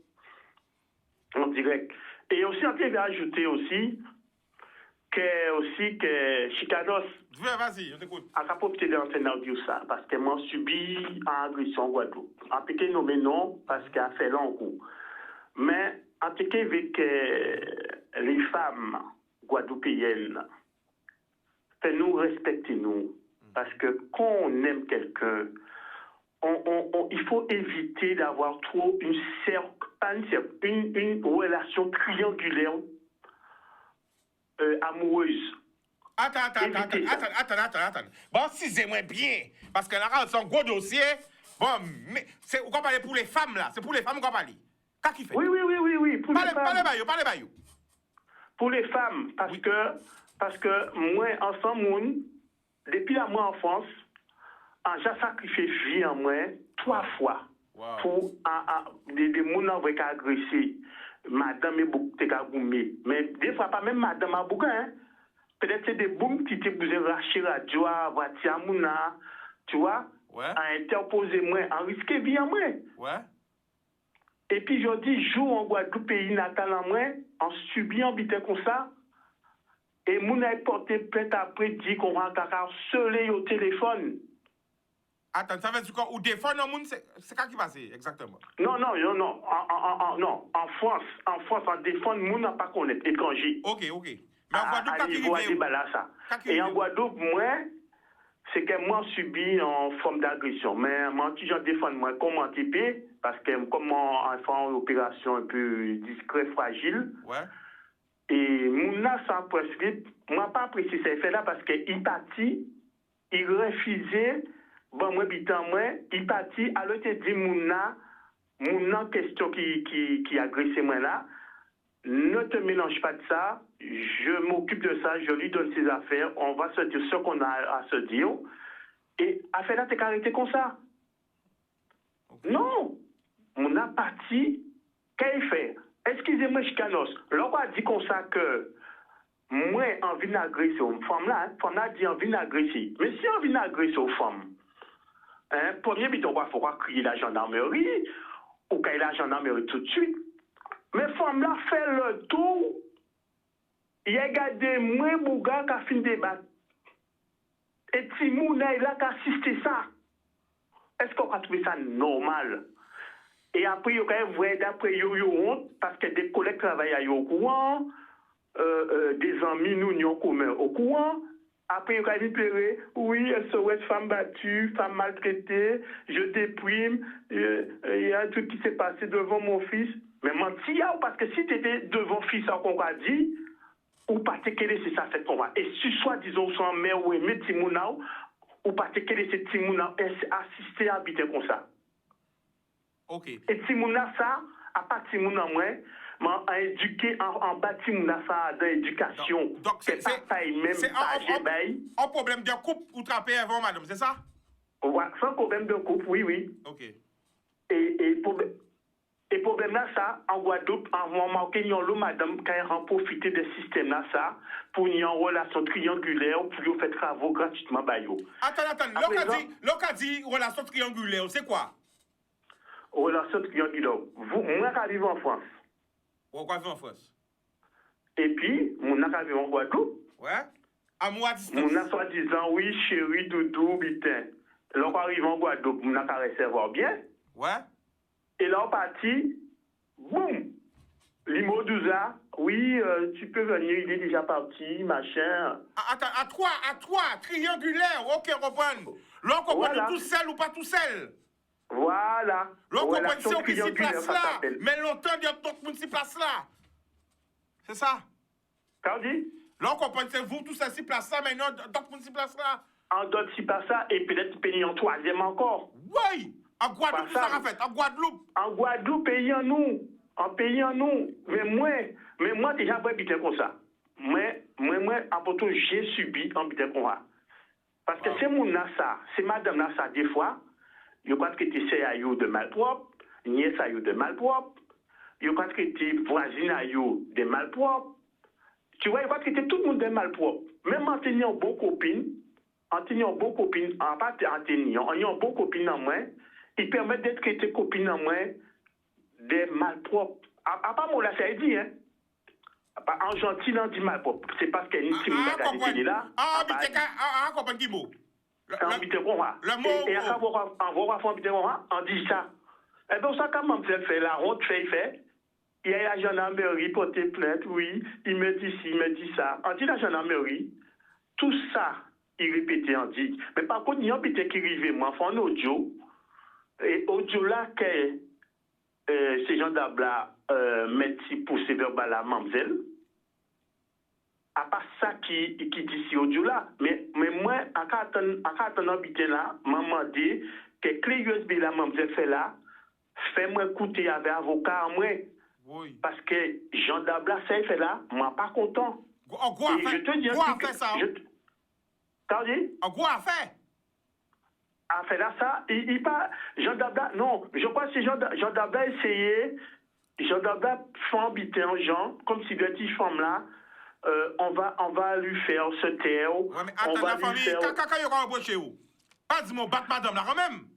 Speaker 5: En direct. Et aussi, on peut ajouter aussi que Chicanos.
Speaker 3: Vas-y, on t'écoute.
Speaker 5: A pas profité de l'antenne audio ça. Parce que moi, subi une agression en Guadeloupe. En piqué nommé non, parce qu'elle a fait long coup. Mais, en tout cas, avec les femmes guadeloupéennes, faites-nous respecter nous. Parce que quand on aime quelqu'un, il faut éviter d'avoir trop une relation triangulaire amoureuse.
Speaker 3: Attends. Bon, si c'est moins bien, parce que là, c'est un gros dossier. Bon, mais on va parler pour les femmes là. C'est pour les femmes qu'on va parler. Qu'est-ce qu'il fait?
Speaker 5: Oui. Pour les femmes.
Speaker 3: Parlez.
Speaker 5: Pour les femmes, parce que moi, ensemble, depuis la moi en France, j'ai sacrifié vie en moi 3 fois. Wow. Pour des gens qui ont agressé. Madame est beaucoup de mais des fois, pas même madame a beaucoup, hein. Peut-être c'est des boum qui te vous lâché la joie, voiture, mouna, tu vois, à interposer moi, à risquer vie en moi.
Speaker 3: Ouais.
Speaker 5: Et puis, je dis, joue en Guadeloupe, pays natal en moi, en subit, en bité comme ça. Et mon a porté plainte après, dit qu'on va harceler au téléphone.
Speaker 3: Attends, ça veut dire quoi? Ou défendre un monde, c'est quoi qui passe exactement?
Speaker 5: Non. En France, en défendre, mon n'a pas connaître, étranger.
Speaker 3: Ok. Mais en Guadeloupe,
Speaker 5: Et en Guadeloupe, moi, c'est que moi subi en forme d'agression. Mais moi, si j'en défends, moi, comment typer, parce que comme mon enfant en opération un peu discret, fragile.
Speaker 3: Ouais.
Speaker 5: Et mon a sans prescrite, moi pas apprécié ces effets-là parce qu'il partit, il refusait, bon, moi, il partit, alors il dit mon a question qui agressé moi là, ne te mélange pas de ça, je m'occupe de ça, je lui donne ses affaires, on va se dire ce qu'on a à se dire. Et affaire là, t'es arrêté comme ça. Okay. Non, on a parti, qu'est-ce qu'il fait? Excusez-moi, Chicanos, l'on a dit comme ça que moi, envie d'agresser aux femmes là, dit envie d'agresser. Mais si on vient d'agresser aux femmes, premier but, on va crier la gendarmerie, ou qu'il y ait la gendarmerie tout de suite. Mais femme là fait le tour, il a gardé moins bouga qui a fini de débattre. Et Timouna là qui a assisté ça. Est-ce qu'on va trouver ça normal? Et après, il y a vrai d'après yo honte, parce que des collègues travaillent au courant, des amis nous en commun au courant. Après, il y a une pleurer, oui, SOS, femme battue, femme maltraitée, je déprime, il y a un truc qui s'est passé devant mon fils. Mais menti, parce que si tu étais devant fils, qu'on a dit, ou pas te c'est ça fait qu'on va. Et si soit, disons, son mère ou aimé Timouna, ou pas te c'est Timouna, assister à habiter comme ça.
Speaker 3: Ok.
Speaker 5: Et Timouna, ça, à part Timouna, moi, a éduqué en bas Timouna, ça, dans l'éducation.
Speaker 3: Donc, c'est
Speaker 5: un
Speaker 3: problème de couple ou trapé avant, madame, c'est ça?
Speaker 5: Ouais, sans problème de couple, oui.
Speaker 3: Ok.
Speaker 5: Et problème là, ça, en Guadeloupe, en moment où il y a l'eau, madame, qui a profité de ce système là, ça, pour une relation triangulaire, pour faire travaux gratuitement, bah, yo.
Speaker 3: Attends, l'on dit relation triangulaire, c'est quoi?
Speaker 5: Relation triangulaire. Moi, qui vivre en France.
Speaker 3: Ou quoi vivre en France?
Speaker 5: Et puis, mon qui vivre en Guadeloupe.
Speaker 3: Ouais. À moi, à distance.
Speaker 5: Mon soit disant, oui, chérie, doudou, bitin. L'on arrive en Guadeloupe, mon a recevoir bien.
Speaker 3: Ouais.
Speaker 5: Et là, on partit, boum, Limodouza, oui, tu peux venir, il est déjà parti, machin.
Speaker 3: Attends, à toi, triangulaire, ok, reprendre. L'on comprend voilà. Tout seul ou pas tout seul.
Speaker 5: Voilà.
Speaker 3: L'on comprend si on s'y place là, mais longtemps, il y a d'autres qui s'y place là. C'est ça.
Speaker 5: Quand on dit?
Speaker 3: Là, on comprend que c'est vous tous ces places là, mais non, d'autres monde ces places là.
Speaker 5: En d'autres, si pas ça, et peut-être payer en troisième encore.
Speaker 3: Oui! En Guadeloupe,
Speaker 5: Pas ça.
Speaker 3: ça a fait. En Guadeloupe.
Speaker 5: En Guadeloupe, pays en nous. En pays en nous. Mais moi, déjà, pas habiter comme ça. Moi, en photo, j'ai subi en habitant comme ça. Parce que c'est mon ça, c'est madame là, ça, des fois, je crois que tu sais à you de malpropre, nièce à you de malpropre, je crois que tu voisine à you de malpropre. Tu vois, je crois que tout le monde de malpropre. Même en tenant beaucoup copines, en tenant beaucoup copines, en pas en ayant beaucoup copines en moi, ils permettent d'être tes copines en moi des malpropres. À part moi, là, ça a dit, hein. En gentil, on dit malpropre. C'est parce qu'il y a une télé là.
Speaker 3: Comprends qui mot?
Speaker 5: Le mot. Et à savoir, on dit ça. Et bien, ça, quand même, fait la honte, fait. Il y a la gendarmerie porter plainte, oui. Il me dit ci, il me dit ça. On dit la gendarmerie. Tout ça, il répétait, on dit. Mais par contre, il y a un petit qui arrive, moi, en audio. Et audio là, que ces gendarmes là mettent pour ces verbal à mamzelle. À part ça qui dit si audio là. Mais moi, en attendant habiter là, maman dit que clé USB la mamzelle fait là, fais-moi écouter avec avocat en moi.
Speaker 3: Oui.
Speaker 5: Parce que gendarme là, ça fait là, moi pas content.
Speaker 3: En quoi fait ça?
Speaker 5: T'as dit?
Speaker 3: En quoi fait?
Speaker 5: A fait là ça, il pas Jean Dabda, non, je crois que c'est Jean Dabda essayé, Jean Dabda fait habiter en gens, comme si de petites femmes là, on va lui faire ce terre.
Speaker 3: Ouais, mais attends, la famille, quand il y aura un chez vous, pas dis-moi battre madame là quand même.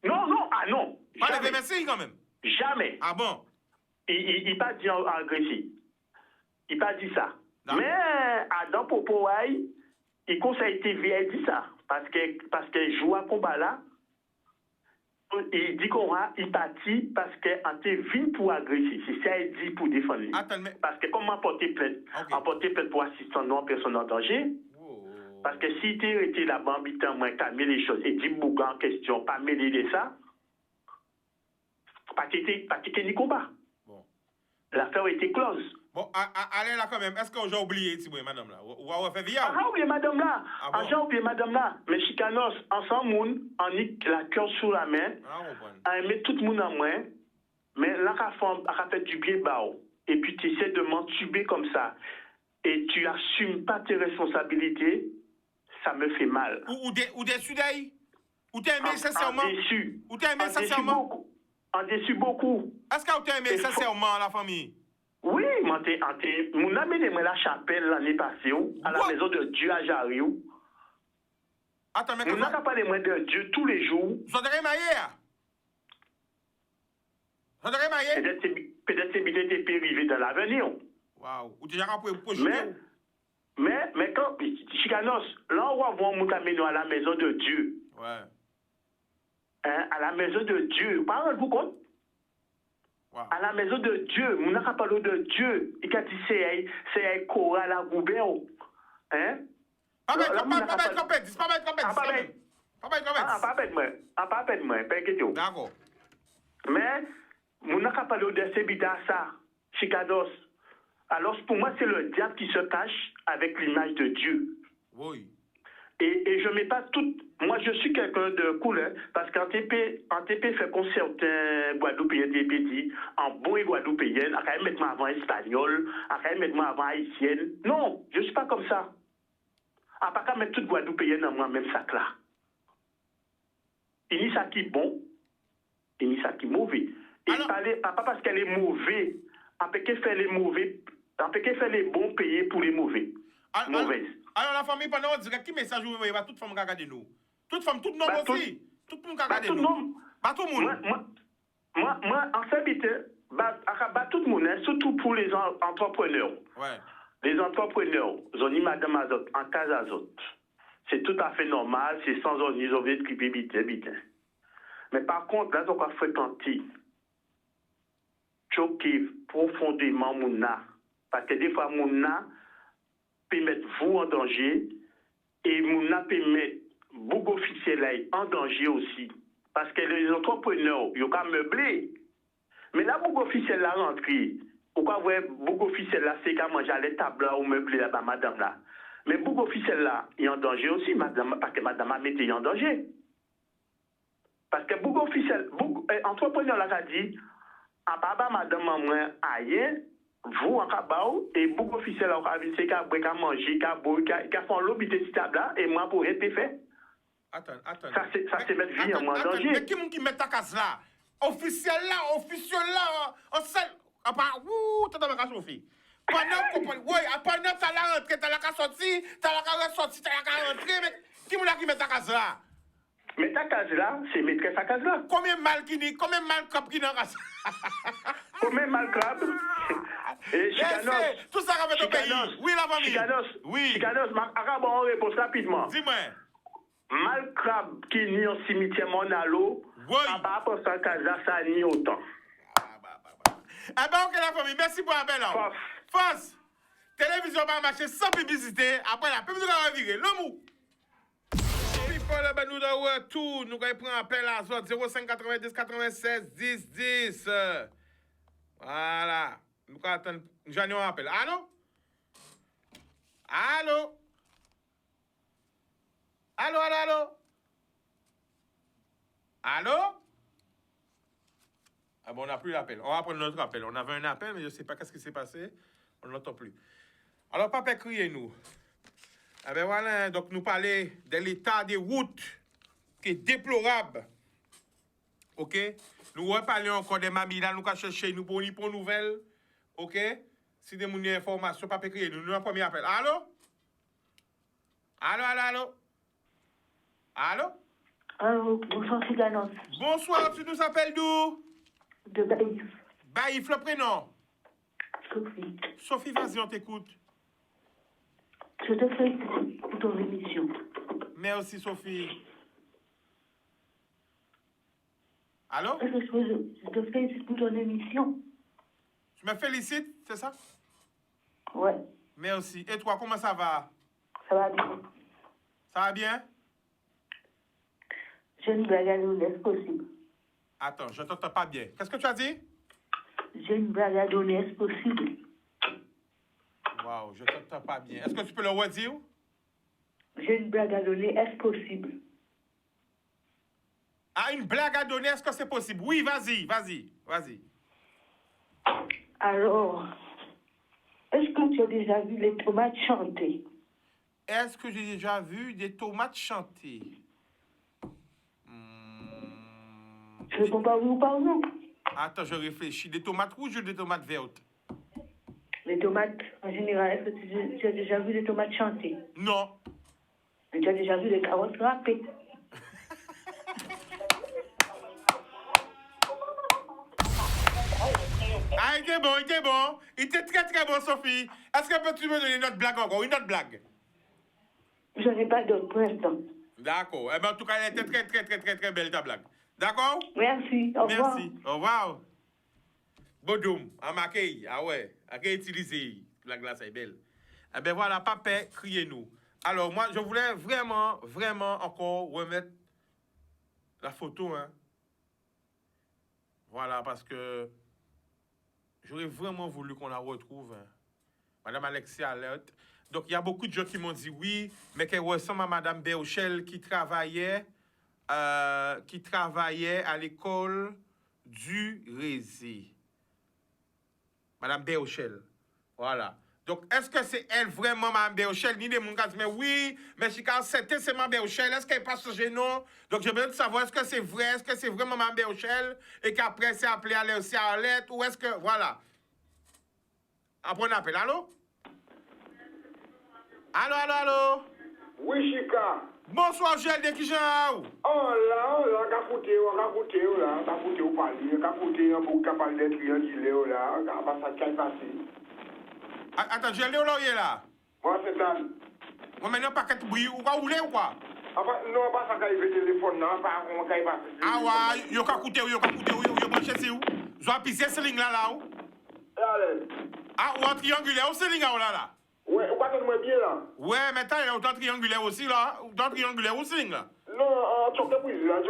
Speaker 5: Non.
Speaker 3: Pas lever merci quand même.
Speaker 5: Jamais.
Speaker 3: Ah bon?
Speaker 5: Il pas dit agressif. Il pas dit ça. Mais Adam Popouaï, il conseille TV, il dit ça. Parce que joue à combat là, il dit qu'on a, il partit parce qu'on était venu pour agresser. C'est ça qu'il dit pour défendre lui.
Speaker 3: Attends, mais...
Speaker 5: Parce que comme on porté plainte pour assistant non personne en danger, parce que si tu étais là-bas, habitant, moi, calmer les choses et dit Bouga en question, pas mêler de ça, pas quitter ni combat.
Speaker 3: Bon.
Speaker 5: L'affaire était close.
Speaker 3: Bon, allez là quand même. Est-ce qu'on a oublié, madame là? Ou on fait via?
Speaker 5: Ah, oublié madame là.
Speaker 3: Ah,
Speaker 5: j'ai oublié madame là. Mais Chicanos, ensemble, on y la cœur sous la main. On met tout le monde en main. Mais là, on a fait du bien bas. Et puis tu essaies de m'entuber comme ça. Et tu n'assumes pas tes responsabilités. Ça me fait mal.
Speaker 3: Ou déçu d'ailleurs? Ou t'es aimé sincèrement?
Speaker 5: Déçu.
Speaker 3: Ou t'es aimé sincèrement?
Speaker 5: En déçu beaucoup.
Speaker 3: Est-ce que tu as aimé sincèrement la famille?
Speaker 5: Oui, mon ami de la chapelle l'année passée, à la maison de Dieu à Jariou.
Speaker 3: Attends, mais
Speaker 5: on n'a pas parlé de Dieu tous les jours.
Speaker 3: Vous avez marié? Vous avez marié?
Speaker 5: Peut-être c'est bien de arriver dans l'avenir.
Speaker 3: Waouh, ou déjà pour
Speaker 5: mais quand, Chicanos, là on va voir mon ami à la maison de Dieu.
Speaker 3: Ouais.
Speaker 5: Hein, à la maison de Dieu. Parlez-vous compte? Wow. À la maison de Dieu, on n'a pas parlé de Dieu. Il a dit c'est un choral à goubert. Hein? Pas bête compète.
Speaker 3: D'accord.
Speaker 5: Mais, on n'a pas parlé de Sebida ça, Chicados. Alors, pour moi, c'est le diable qui se cache avec l'image de Dieu.
Speaker 3: Oui.
Speaker 5: Et je ne mets pas tout. Moi, je suis quelqu'un de cool, hein, parce qu'en TP fait qu'on certains Guadeloupéens TP dit, en bon et Guadeloupéenne, à quand même mettre moi avant espagnol, à quand même mettre moi avant haïtienne. Non, je ne suis pas comme ça. À pas qu'à mettre toute Guadeloupéenne dans moi, même sac là. Il n'y a ça qui est bon, il n'y a ça qui est mauvais. Et alors, pas parce qu'elle est mauvaise, on peut que faire les mauvais, on peut que faire les bons payer pour les mauvais. Mauvaises.
Speaker 3: Alors la famille, pendant on dirait qui message vous voyez, toute femme qui regarde nous. Toute femme, tout nom aussi. Tout le monde qui regarde nous. Pas tout le monde.
Speaker 5: Moi, en fait, tout le monde, surtout pour les entrepreneurs.
Speaker 3: Ouais.
Speaker 5: Les entrepreneurs, ils ont dit madame Azot, en cas Azot. C'est tout à fait normal, c'est sans ils ont envie de triper vite. Mais par contre, là, on va fréquenter, choquer profondément Mouna. Parce que des fois, Mouna peut mettre vous en danger et Mouna peut mettre beaucoup officiels en danger aussi. Parce que les entrepreneurs, ils ont qu'à meubler. Mais là, beaucoup officiels là rentré, pourquoi ouais, beaucoup officiel là, c'est qu'à manger à l'étable là, ou meublé là, bah, madame là. Mais beaucoup officiel là, il est en danger aussi, madame, parce que madame a mis en danger. Parce que beaucoup officiel, entrepreneur là, a dit, à papa, madame, moi, aïe, vous, en cabao, et beaucoup officiel là, a dit, c'est qu'à manger, qu'à boire, qu'à faire l'objet de cette table là, et moi, pour être fait.
Speaker 3: Attends.
Speaker 5: Ça, c'est mettre vie en danger.
Speaker 3: Mais qui met ta case là? Officiel là, on sait. Ouh, t'as ma Sophie. Pendant t'as la rentrée, t'as la sortie, t'as la ressortie, t'as la rentrée, mais qui met ta case là?
Speaker 5: Mais ta case là, c'est mettre sa case là.
Speaker 3: Combien mal crap qui dans la case?
Speaker 5: Combien mal crap? Et Chicanos.
Speaker 3: Tout ça va au pays. Oui, la famille.
Speaker 5: Chicanos.
Speaker 3: Oui.
Speaker 5: Chicanos, arabe en réponse rapidement.
Speaker 3: Dis-moi.
Speaker 5: Mal crabe qui ni en cimetière Monalo, à part pour ça, Casa, ça ni autant.
Speaker 3: Eh ben, ok, la famille, merci pour l'appel. Force. Télévision va marcher sans publicité. Après, la pub nous va virer. L'homme. People, ben, nous avons tout. Nous allons prendre appel à 05 90 96 10 10. Voilà. Nous allons attendre. Nous allons appel. Allô? Allô? Allô, allô, allô? Allô? Ah bon, on n'a plus l'appel. On va prendre notre appel. On avait un appel, mais je ne sais pas qu'est-ce qui s'est passé. On ne l'entend plus. Alors, papa, criez-nous. Ah ben voilà, donc nous parler de l'état des routes qui est déplorable. OK? Nous reparlons encore des mamies là, nous allons chercher nous pour une nouvelle. OK? Si des gens informations, papa, criez-nous. Nous avons un premier appel. Allô? Allô, allô, allô? Allô?
Speaker 6: Allô, bonsoir, Chicanos.
Speaker 3: Bonsoir, tu nous appelles d'où?
Speaker 6: De Baïf.
Speaker 3: Baïf, le prénom?
Speaker 6: Sophie.
Speaker 3: Sophie, vas-y, on t'écoute.
Speaker 6: Je te félicite pour ton émission.
Speaker 3: Merci, Sophie. Allô?
Speaker 6: Je te félicite pour ton émission.
Speaker 3: Tu me félicites, c'est ça?
Speaker 6: Ouais.
Speaker 3: Merci. Et toi, comment ça va?
Speaker 6: Ça va bien.
Speaker 3: Ça va bien?
Speaker 6: J'ai une blague à donner, est-ce possible?
Speaker 3: Attends, je ne t'entends pas bien. Qu'est-ce que tu as dit?
Speaker 6: J'ai une blague à donner, est-ce possible?
Speaker 3: Waouh, je ne t'entends pas bien. Est-ce que tu peux le redire?
Speaker 6: J'ai une blague à donner, est-ce possible?
Speaker 3: Ah, une blague à donner, est-ce que c'est possible? Oui, vas-y.
Speaker 6: Alors, est-ce que tu as déjà vu les tomates chanter?
Speaker 3: Est-ce que j'ai déjà vu des tomates chanter?
Speaker 6: Je réponds pas oui ou pas non.
Speaker 3: Attends, je réfléchis. Des tomates rouges ou des tomates vertes?
Speaker 6: Les tomates, en général, est-ce que tu as déjà vu les tomates chanter?
Speaker 3: Non.
Speaker 6: Mais tu as déjà vu les carottes râpées?
Speaker 3: Ah, il était bon. Il était très, très bon, Sophie. Est-ce que peux-tu me donner une autre blague encore? Une autre blague?
Speaker 6: Je n'ai pas d'autre pour l'instant.
Speaker 3: D'accord. Eh bien, en tout cas, elle était très, très, très, très, très belle, ta blague. D'accord?
Speaker 6: Merci. Au revoir.
Speaker 3: Merci. Au revoir. Bodoum, en maquille. Ah ouais, à quel utiliser? La glace est belle. Eh bien voilà, papa, criez-nous. Alors moi, je voulais vraiment, vraiment encore remettre la photo. Hein. Voilà, parce que j'aurais vraiment voulu qu'on la retrouve. Hein. Madame Alexia Alert. Donc il y a beaucoup de gens qui m'ont dit oui, mais qu'elle ressemble à Madame Béochel qui travaillait à l'école du Rézé. Madame Béochel. Voilà. Donc, est-ce que c'est elle vraiment, Madame Béochel? Ni des gens qui disent, mais oui, mais je c'est Madame Béochel. Est-ce qu'elle passe chez nous? Donc, j'ai besoin de savoir, est-ce que c'est vrai? Est-ce que c'est vraiment Madame Béochel? Et qu'après, c'est appelé à l'air aussi à lettre? Ou est-ce que, voilà. Après, on appelle. Allô? Allô?
Speaker 7: Oui, Chica.
Speaker 3: Bonsoir, GLD, qui j'en
Speaker 7: Oh là, qu'a coûté, là, qu'a coûté au palais, qu'a coûté un bouc capable d'être triangulé, là, qu'a pas ça qui est passé.
Speaker 3: Attends, GLD, là, il est là.
Speaker 7: Moi, c'est ça.
Speaker 3: Moi, maintenant, pas qu'être bruit, ou quoi, ou quoi?
Speaker 7: Non, pas ça qui est téléphone, non, pas comment qui est passé.
Speaker 3: Ah ouais, yo qu'a coûté, yo branché, c'est où? Je vais pisser ce ligne là, où?
Speaker 7: Allez.
Speaker 3: Ah, ou un triangulaire, ou ce ligne là?
Speaker 7: Ouais, ou pas que moi bien là?
Speaker 3: Ouais, mais t'as autant triangulaire aussi là, autant triangulaire aussi là.
Speaker 7: Non, tu as pris là,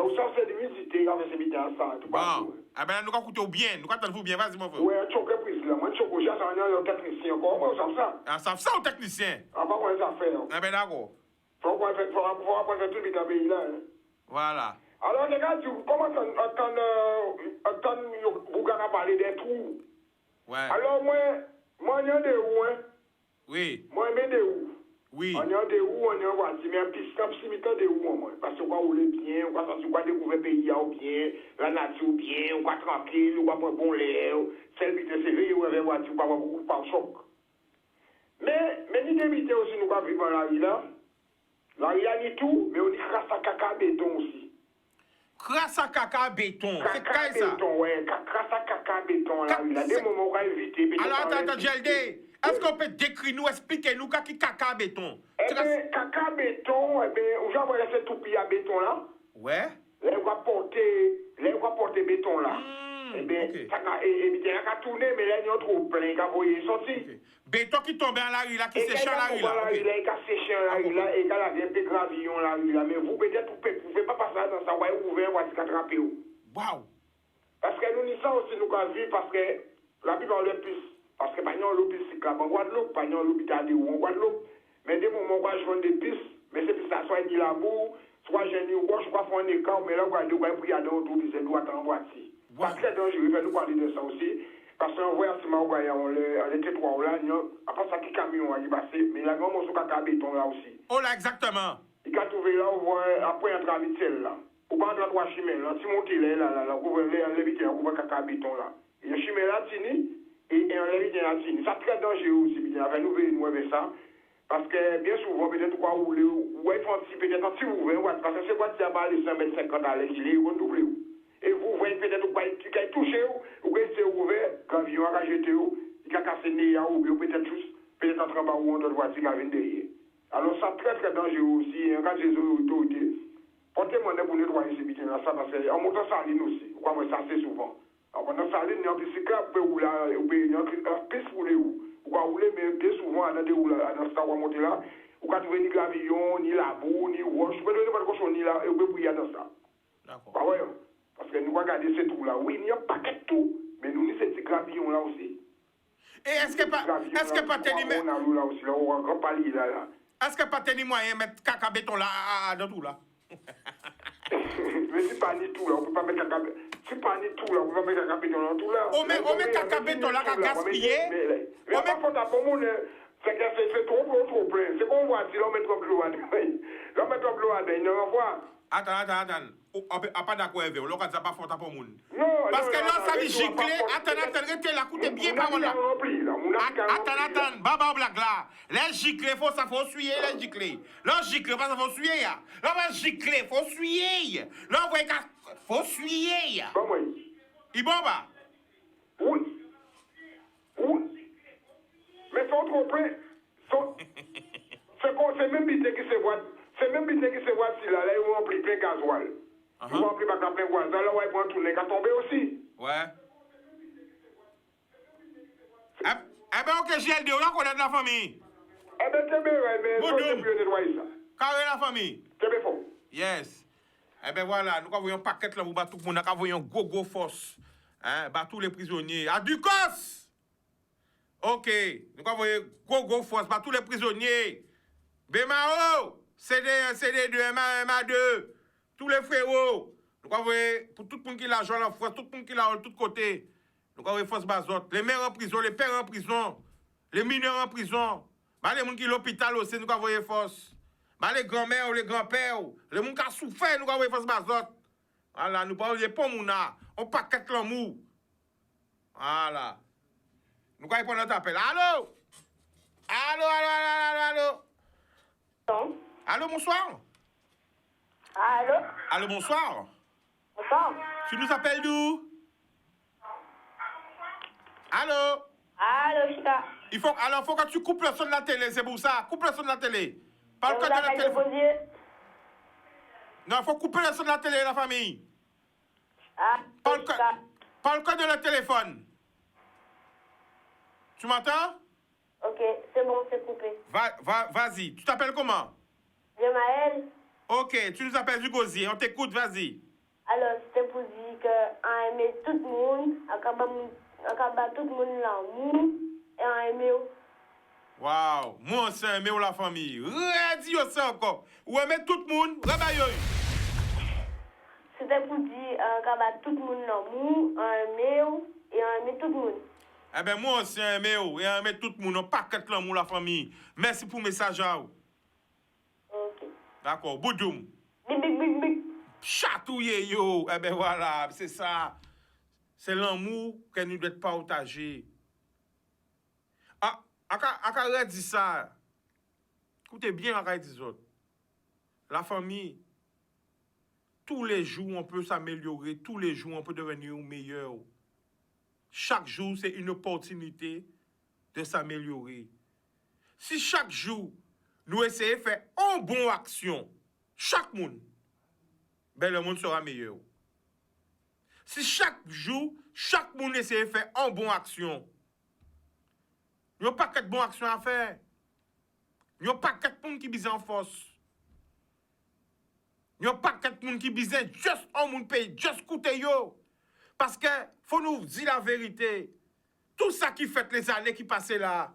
Speaker 7: ou ça c'est de visiter, quand c'est bien ça, tout
Speaker 3: Bon, ah ben nous allons coûter bien, nous allons vous bien, vas-y mon frère.
Speaker 7: Ouais, tu as pris là, Sokoja, ça y a un technicien encore. Moi, ça fait ça.
Speaker 3: Ah, ça au technicien.
Speaker 7: Ah, pas quoi ça fait.
Speaker 3: Eh ben d'accord.
Speaker 7: Faut pas faire tout le pays là.
Speaker 3: Voilà.
Speaker 7: Alors, les gars, comment vous avez parlé des trous?
Speaker 3: Ouais.
Speaker 7: Alors, moi, il y a des où, hein?
Speaker 3: Oui.
Speaker 7: Moi, je mets des où?
Speaker 3: Oui.
Speaker 7: On y a des où, on y a voici, mais un petit camp, si mettons des où, moi. Parce qu'on va rouler bien, on va découvrir le pays bien, la nature bien, on va tranquille, on va prendre bon l'air, celle qui est sévère, on va voiture, on va avoir beaucoup de pare-choc. Mais ni d'éviter aussi, nous va vivre dans la rue là. La rue là, ni tout, mais on y crasse à caca béton aussi.
Speaker 3: Crasse à caca béton. C'est
Speaker 7: Caca
Speaker 3: quoi ça?
Speaker 7: béton, ouais, crasse à caca béton, là, il y a des moments où on va éviter.
Speaker 3: Alors, attends, GLD. Est-ce qu'on peut décrire nous, expliquer nous, qui caca béton?
Speaker 7: Eh bien, caca béton, eh bien, où j'en vois laisser tout pied à béton là.
Speaker 3: Ouais.
Speaker 7: Là, on va porter béton là. Eh bien, ça a tourné, mais là, il y a trop plein, il a voyé sorti.
Speaker 3: Béton qui tombe dans la rue là, qui séche dans la rue là.
Speaker 7: Il a séché dans la rue là, et il a un peu gravillon dans la rue là. Mais vous, peut-être, vous ne pouvez pas passer dans ça, vous allez ouvrir, vous allez attraper.
Speaker 3: Waouh.
Speaker 7: Parce que nous, nous sommes aussi, nous, quand vivre, parce que la plupart des plus. Parce que pas nous l'hôpital cyclable en Guadeloupe, pas nous l'hôpital de en Guadeloupe. Mais des moments où on joue des pistes, mais c'est ça, soit ni la boue, soit j'ai ou gauche, soit faire un écart, mais là, on va pour y aller autour de ces droits en voiture. Parce que donc, je vais nous parler de ça aussi. Parce qu'on voit à ce moment où on était trois là, après ça, qui camion a passé, mais là, on a caca béton là aussi.
Speaker 3: Oh là, exactement.
Speaker 7: Il a trouvé là, on voit après un travitiel là. Ou pas dans trois chimères là, si monter là, on va l'éviter, on va caca béton là. Il y a un chimère là, tini. Et on lève bien la tine. Ça très dangereux aussi, bien. Avec nous, nous avec ça. Parce que bien souvent, peut-être quoi ou il faut peut-être si vous voulez, parce que c'est quoi qui a parlé 150 à l'aise, il est redoublé. Et vous voyez peut-être pas qui a touché ou que c'est ouvert, quand il a jeté, il a cassé le nez ou peut-être tous, peut-être en train de ou en d'autres voitures qui viennent derrière. Alors ça très très dangereux aussi, quand les autorités, portez-moi pour nettoyer ces bitins là, ça parce qu'en montant ça ligne aussi, quoi moi ça c'est souvent. Alors, pendant ça, il y a un petit cap, il y a un piste pour les ou. Ou quoi rouler, mais bien souvent, dans ça, on va monter là. Ou quand tu veux ni gravillon, ni la boue, ni roche, tu peux donner pas de cochon, ni là, et on peut prier dans ça.
Speaker 3: D'accord.
Speaker 7: Bah ouais, parce que nous regardons ces trous là. Oui, il y a un paquet de tout, mais nous, ni ces petits gravillons là aussi.
Speaker 3: Et est-ce que pas tenir
Speaker 7: là aussi, là, on a un grand palier là.
Speaker 3: Est-ce que pas tenir moyen de mettre caca béton là, dans tout là?
Speaker 7: Mais c'est pas ni tout là, on peut pas mettre caca béton. C'est pas ni tout là, on peut pas mettre caca béton dans tout là.
Speaker 3: On met caca béton là, qu'à gaspiller.
Speaker 7: Mais pas faut d'abord, c'est que c'est trop plein. C'est qu'on voit si l'on met trop de l'eau à dedans. L'on met trop de l'eau à dedans, il ne revoit.
Speaker 3: Attends. On n'est pas d'accord avec vous. On ne pas fort pour moun.
Speaker 7: Non.
Speaker 3: Parce que là, ça dit gicler. Attends, restez là, écoutez bien par là. Attends, baba blague là. Les gicler, faut suyer les gicler. Là, gicler, pas ça faut suyer. Là, gicler, faut suyer. Là, vous voyez faut suyer.
Speaker 7: Bon, oui.
Speaker 3: Il bon, bah?
Speaker 7: Oui. Mais sont trop plein. C'est même bité qui se voit. C'est même bité qui se voit si là, ils vont remplir plein gasoil. Ils vont remplir plein gasoil. Là, ils vont tourner, ils vont tomber aussi.
Speaker 3: Ouais. Eh ben, ok, GLD, on a connaître la famille.
Speaker 7: Eh ben, c'est bien, mais
Speaker 3: c'est
Speaker 7: mieux nettoyer ça.
Speaker 3: Carré la famille.
Speaker 7: C'est bien fort.
Speaker 3: Yes. Eh ben voilà, nous avons un paquet là pour battre tout le monde, nous avons un go force. Hein, battre tous les prisonniers. À Ducos! Ok, nous avons un go force, battre tous les prisonniers. Bemao, CD2, MA2, tous les frérots. Nous avons pour tout le monde qui l'a joué en France, tout le monde qui l'a de tous côtés. Nous avons force bazote, les mères en prison, les pères en prison, les mineurs en prison. Bah, les gens qui sont à l'hôpital aussi, nous avons force. Bah, les grands-mères ou les grands-pères, les gens qui ont souffert, nous avons force bazote. Voilà, nous parlons pas mouna, on paquette l'amour. Voilà. Nous allons prendre notre appel. Allô?
Speaker 4: Non.
Speaker 3: Allô, bonsoir?
Speaker 4: Allô,
Speaker 3: bonsoir?
Speaker 4: bonsoir.
Speaker 3: Tu nous appelles d'où? Allô?
Speaker 4: Chita.
Speaker 3: Alors, faut que tu coupes le son de la télé, c'est pour ça. Coupe le son de la télé. Parle que de la téléphone. Non, il faut couper le son de la télé, la famille. Parle que de la téléphone. Tu m'entends?
Speaker 4: Ok, c'est bon, c'est coupé.
Speaker 3: Vas-y. Tu t'appelles comment?
Speaker 4: Jemaël.
Speaker 3: Ok, tu nous appelles du gosier. On t'écoute, vas-y.
Speaker 4: Alors, c'était pour dire qu'on aimait tout le monde,
Speaker 6: Akaba tout le monde l'amour et en aimer.
Speaker 3: Wow, moi c'est aimer la famille. Redis ça encore. Ou aimer tout le monde, rabayoy.
Speaker 6: C'était pour dire akaba tout le monde l'amour, en aimer et en aimer tout le monde.
Speaker 3: Eh ben moi aussi aimer et aimer tout le monde, on pas qu'être l'amour la famille. Merci pour le message.
Speaker 6: OK.
Speaker 3: D'accord, boudoum.
Speaker 6: Big big big big.
Speaker 3: Chatouiller yo. Eh ben voilà, c'est ça. C'est l'amour que nous devons partager. Ah, à dit ça. Écoutez bien, à dit ça. La famille, tous les jours, on peut s'améliorer. Tous les jours, on peut devenir meilleur. Chaque jour, c'est une opportunité de s'améliorer. Si chaque jour, nous essayons de faire une bonne action, chaque monde, ben le monde sera meilleur. Si chaque jour, chaque monde essaie de faire une bonne action, il n'y a pas qu'une bonne action à faire. Il n'y a pas qu'un monde qui bise en force. Il n'y a pas qu'un monde qui bise juste un monde pays, juste coûter yo. Parce que, faut nous dire la vérité. Tout ça qui fait les années qui passent là,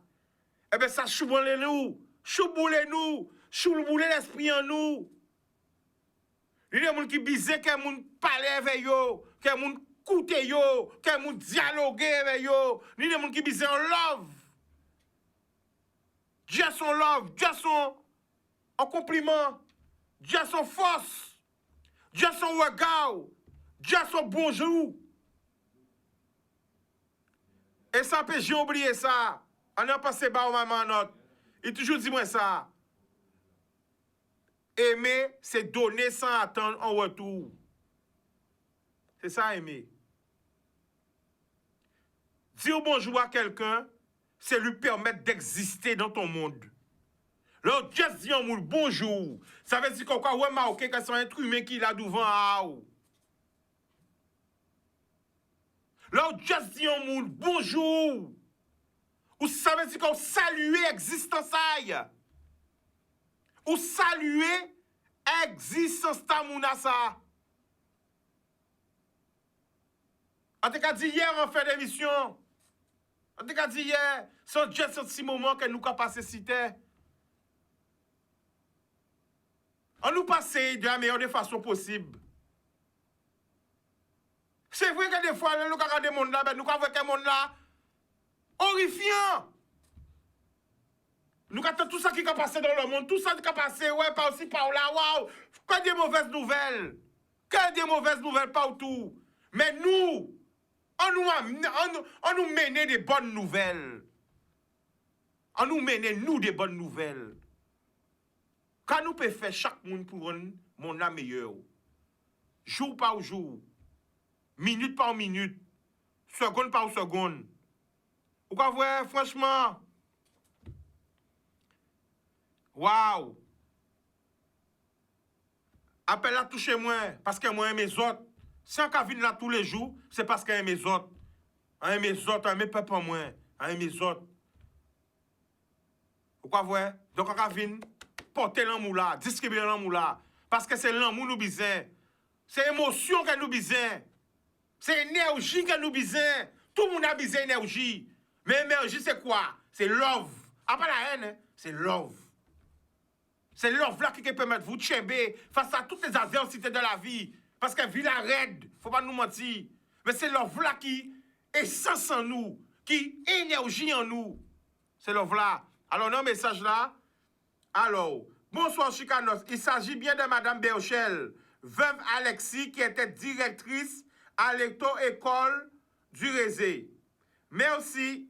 Speaker 3: eh bien, ça chouboule nous, l'esprit en nous. Il y a des gens qui disent que les gens parlent avec eux, que les gens écoutent, que les gens dialoguent avec eux. Il y a des gens qui disent en love. Dieu son love, Dieu son en compliment, Dieu son force, Dieu son regard, Dieu son bonjour. Et ça peut j'ai oublié ça. On a passé par maman note. Il toujours dit moi ça. Aimer, c'est donner sans attendre en retour. C'est ça, aimer. Dire bonjour à quelqu'un, c'est lui permettre d'exister dans ton monde. Là, juste dire un mot bonjour, ça veut dire qu'on va remarquer que c'est un être humain qui est là devant. Là, juste dire un mot bonjour, ou ça veut dire qu'on salue l'existence. Ou saluer existence ta mounassa. En tout cas, dit hier, on fait l'émission. En tout cas, dit hier, c'est juste ce petit moment que nous avons passé cité. On nous passe de la meilleure des façons possible. C'est vrai que des fois, nous avons des mondes là, nous avons vu un monde là horrifiant. Nous avons tout ça qui a passé dans le monde, tout ça qui a passé, ouais, par aussi, par là, waouh, que des mauvaises nouvelles. Que des mauvaises nouvelles partout. Mais nous, on nous mène des bonnes nouvelles. On nous mène, nous, des bonnes nouvelles. Quand nous pouvons faire chaque monde pour un monde là meilleur. Jour par jour. Minute par minute. Seconde par seconde. Vous voyez, franchement. Waouh! Appelle à toucher moi, parce que moi, mes autres. Si on vient là tous les jours, c'est parce que mes autres. Mes autres, mes peuples moi. Mes autres. Vous voyez? Donc on vient porter l'amour là, distribuer l'amour là. Parce que c'est l'amour nous besoin. C'est l'émotion que nous besoin. C'est l'énergie que nous besoin. Tout le monde a besoin d'énergie. Mais l'énergie, c'est quoi? C'est love. Après la haine, hein? C'est love. C'est l'offre-là qui peut mettre vous tchember face à toutes les adversités de la vie. Parce que la vie la raide, faut pas nous mentir. Mais c'est l'offre-là qui est essence en nous, qui est énergie en nous. C'est l'offre-là. Alors, dans le message là, alors, bonsoir Chicanos. Il s'agit bien de Madame Berchel, veuve Alexis, qui était directrice à l'école du Rézé. Merci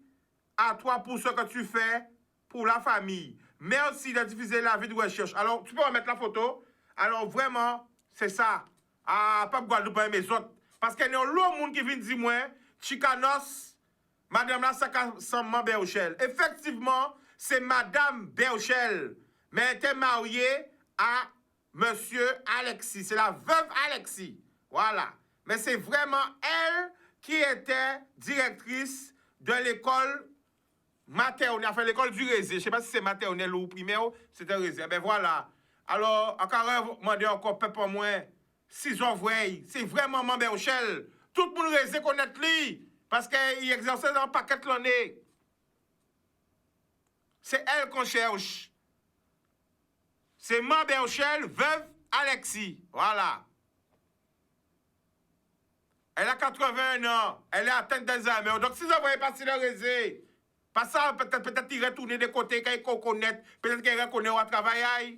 Speaker 3: à toi pour ce que tu fais pour la famille. Merci de diffuser la vie de recherche. Alors, tu peux remettre la photo. Alors, vraiment, c'est ça. Ah, pas Guadeloupe, mes autres. Parce qu'il y a l'autre monde qui vient dire moi, Chicanos, Madame la Sakassamman Berchel. Effectivement, c'est Madame Berchel. Mais elle était mariée à Monsieur Alexis. C'est la veuve Alexis. Voilà. Mais c'est vraiment elle qui était directrice de l'école maternelle, enfin l'école du Rézé. Je ne sais pas si c'est maternelle ou primaire, c'était Rézé. Ben voilà. Alors, encore demandé encore peu pour moi, 6 ans vrai. C'est vraiment Maman Berchel. Tout le monde Rézé connaît lui. Parce qu'il exerçait dans le paquet de l'année. C'est elle qu'on cherche. C'est Ma Berchel, veuve Alexis. Voilà. Elle a 81 ans. Elle est atteinte d'Alzheimer. Donc, si vous voyez passer le réseau, pas ça, peut-être qu'il retourne des côtés qu'il connaît. Peut-être qu'il reconnaît au travail.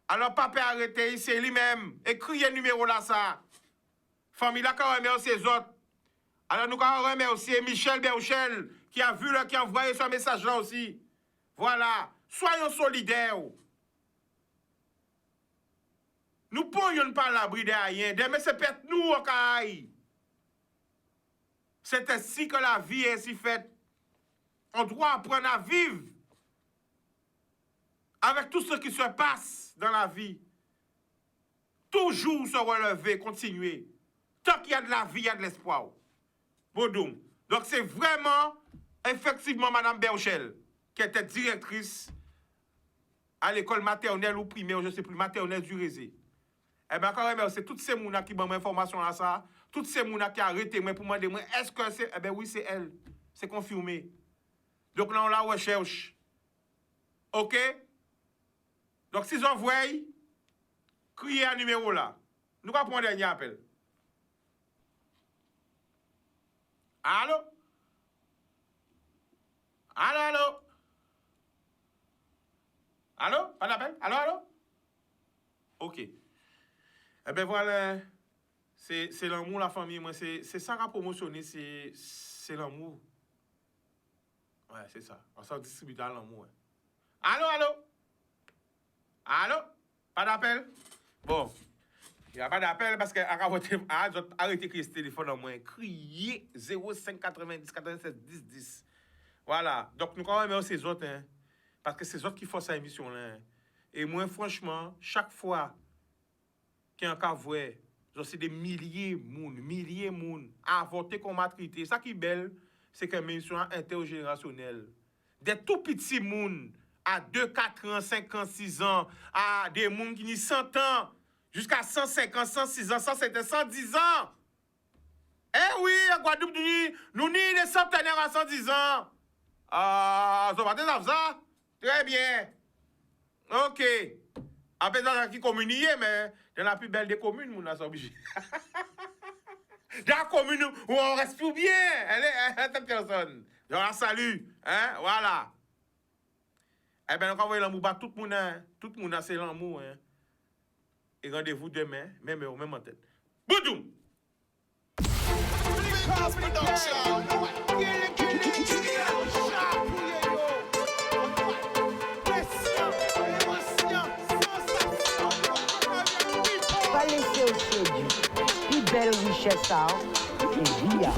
Speaker 3: Alors, papa arrêté, c'est lui-même. Écrivez le numéro là, ça. Famille là, quand remercie les autres. Alors, nous quand remercier Michel Berchel, qui a vu, qui a envoyé ce message là aussi. Voilà. Soyons solidaires. Nous ne pourrions pas l'abri de rien. Demain, c'est peut-être nous au Caraïbes. C'est ainsi que la vie est si faite. On doit apprendre à vivre avec tout ce qui se passe dans la vie. Toujours se relever, continuer. Tant qu'il y a de la vie, il y a de l'espoir. Bodoum. Donc c'est vraiment, effectivement, Mme Berchel, qui était directrice à l'école maternelle ou primaire, je ne sais plus, maternelle du Rézé. Eh bien, quand même, c'est toutes ces mounas qui m'ont information là, ça. Toutes ces mounas qui ont arrêté moi pour me demander, est-ce que c'est. Eh bien, oui, c'est elle. C'est confirmé. Donc là, on la recherche. OK? Donc, si vous voyez, criez un numéro là. Nous allons prendre un dernier appel. Allô? Allô, allô? Allô? Pas d'appel? Allô, allô? OK. Eh bien, voilà. C'est l'amour, la famille. Moi, c'est ça qu'a promotionné, c'est l'amour. Ouais, c'est ça. On s'en distribue dans l'amour. Ouais. Allô, allô? Allô? Pas d'appel? Bon. Il n'y a pas d'appel parce que arrêtez de ce téléphone en moins. Criez 05 90 87 10 10. Voilà. Donc, nous, quand même, ces autres, hein, parce que c'est eux qui font cette émission-là. Hein. Et moi, franchement, chaque fois qu'il y a un cas vrai, c'est des milliers de monde à voter comme matrité. Ça qui est belle, c'est qu'une émission intergénérationnelle. Des tout petits monde à 2, 4 ans, 5 ans, 6 ans, à des gens qui ont 100 ans, jusqu'à 150, 106 ans, 107 110 ans. Eh oui, à Guadeloupe, nous avons des centenaires à 110 ans. Ah, ça va être ça? Très bien. OK. Après ça, qui communique, mais dans la plus belle des communes, on a ça obligé. Dans la commune où on respire bien, elle est cette personne. Je la salue. Hein? Voilà. Eh bien, on va l'amour, tout le monde a c'est l'amour. Hein? Et rendez-vous demain, même heure, même en tête. Boudoum!
Speaker 2: Pas laisser au séduit. Puis belle richesse, ça. Et via.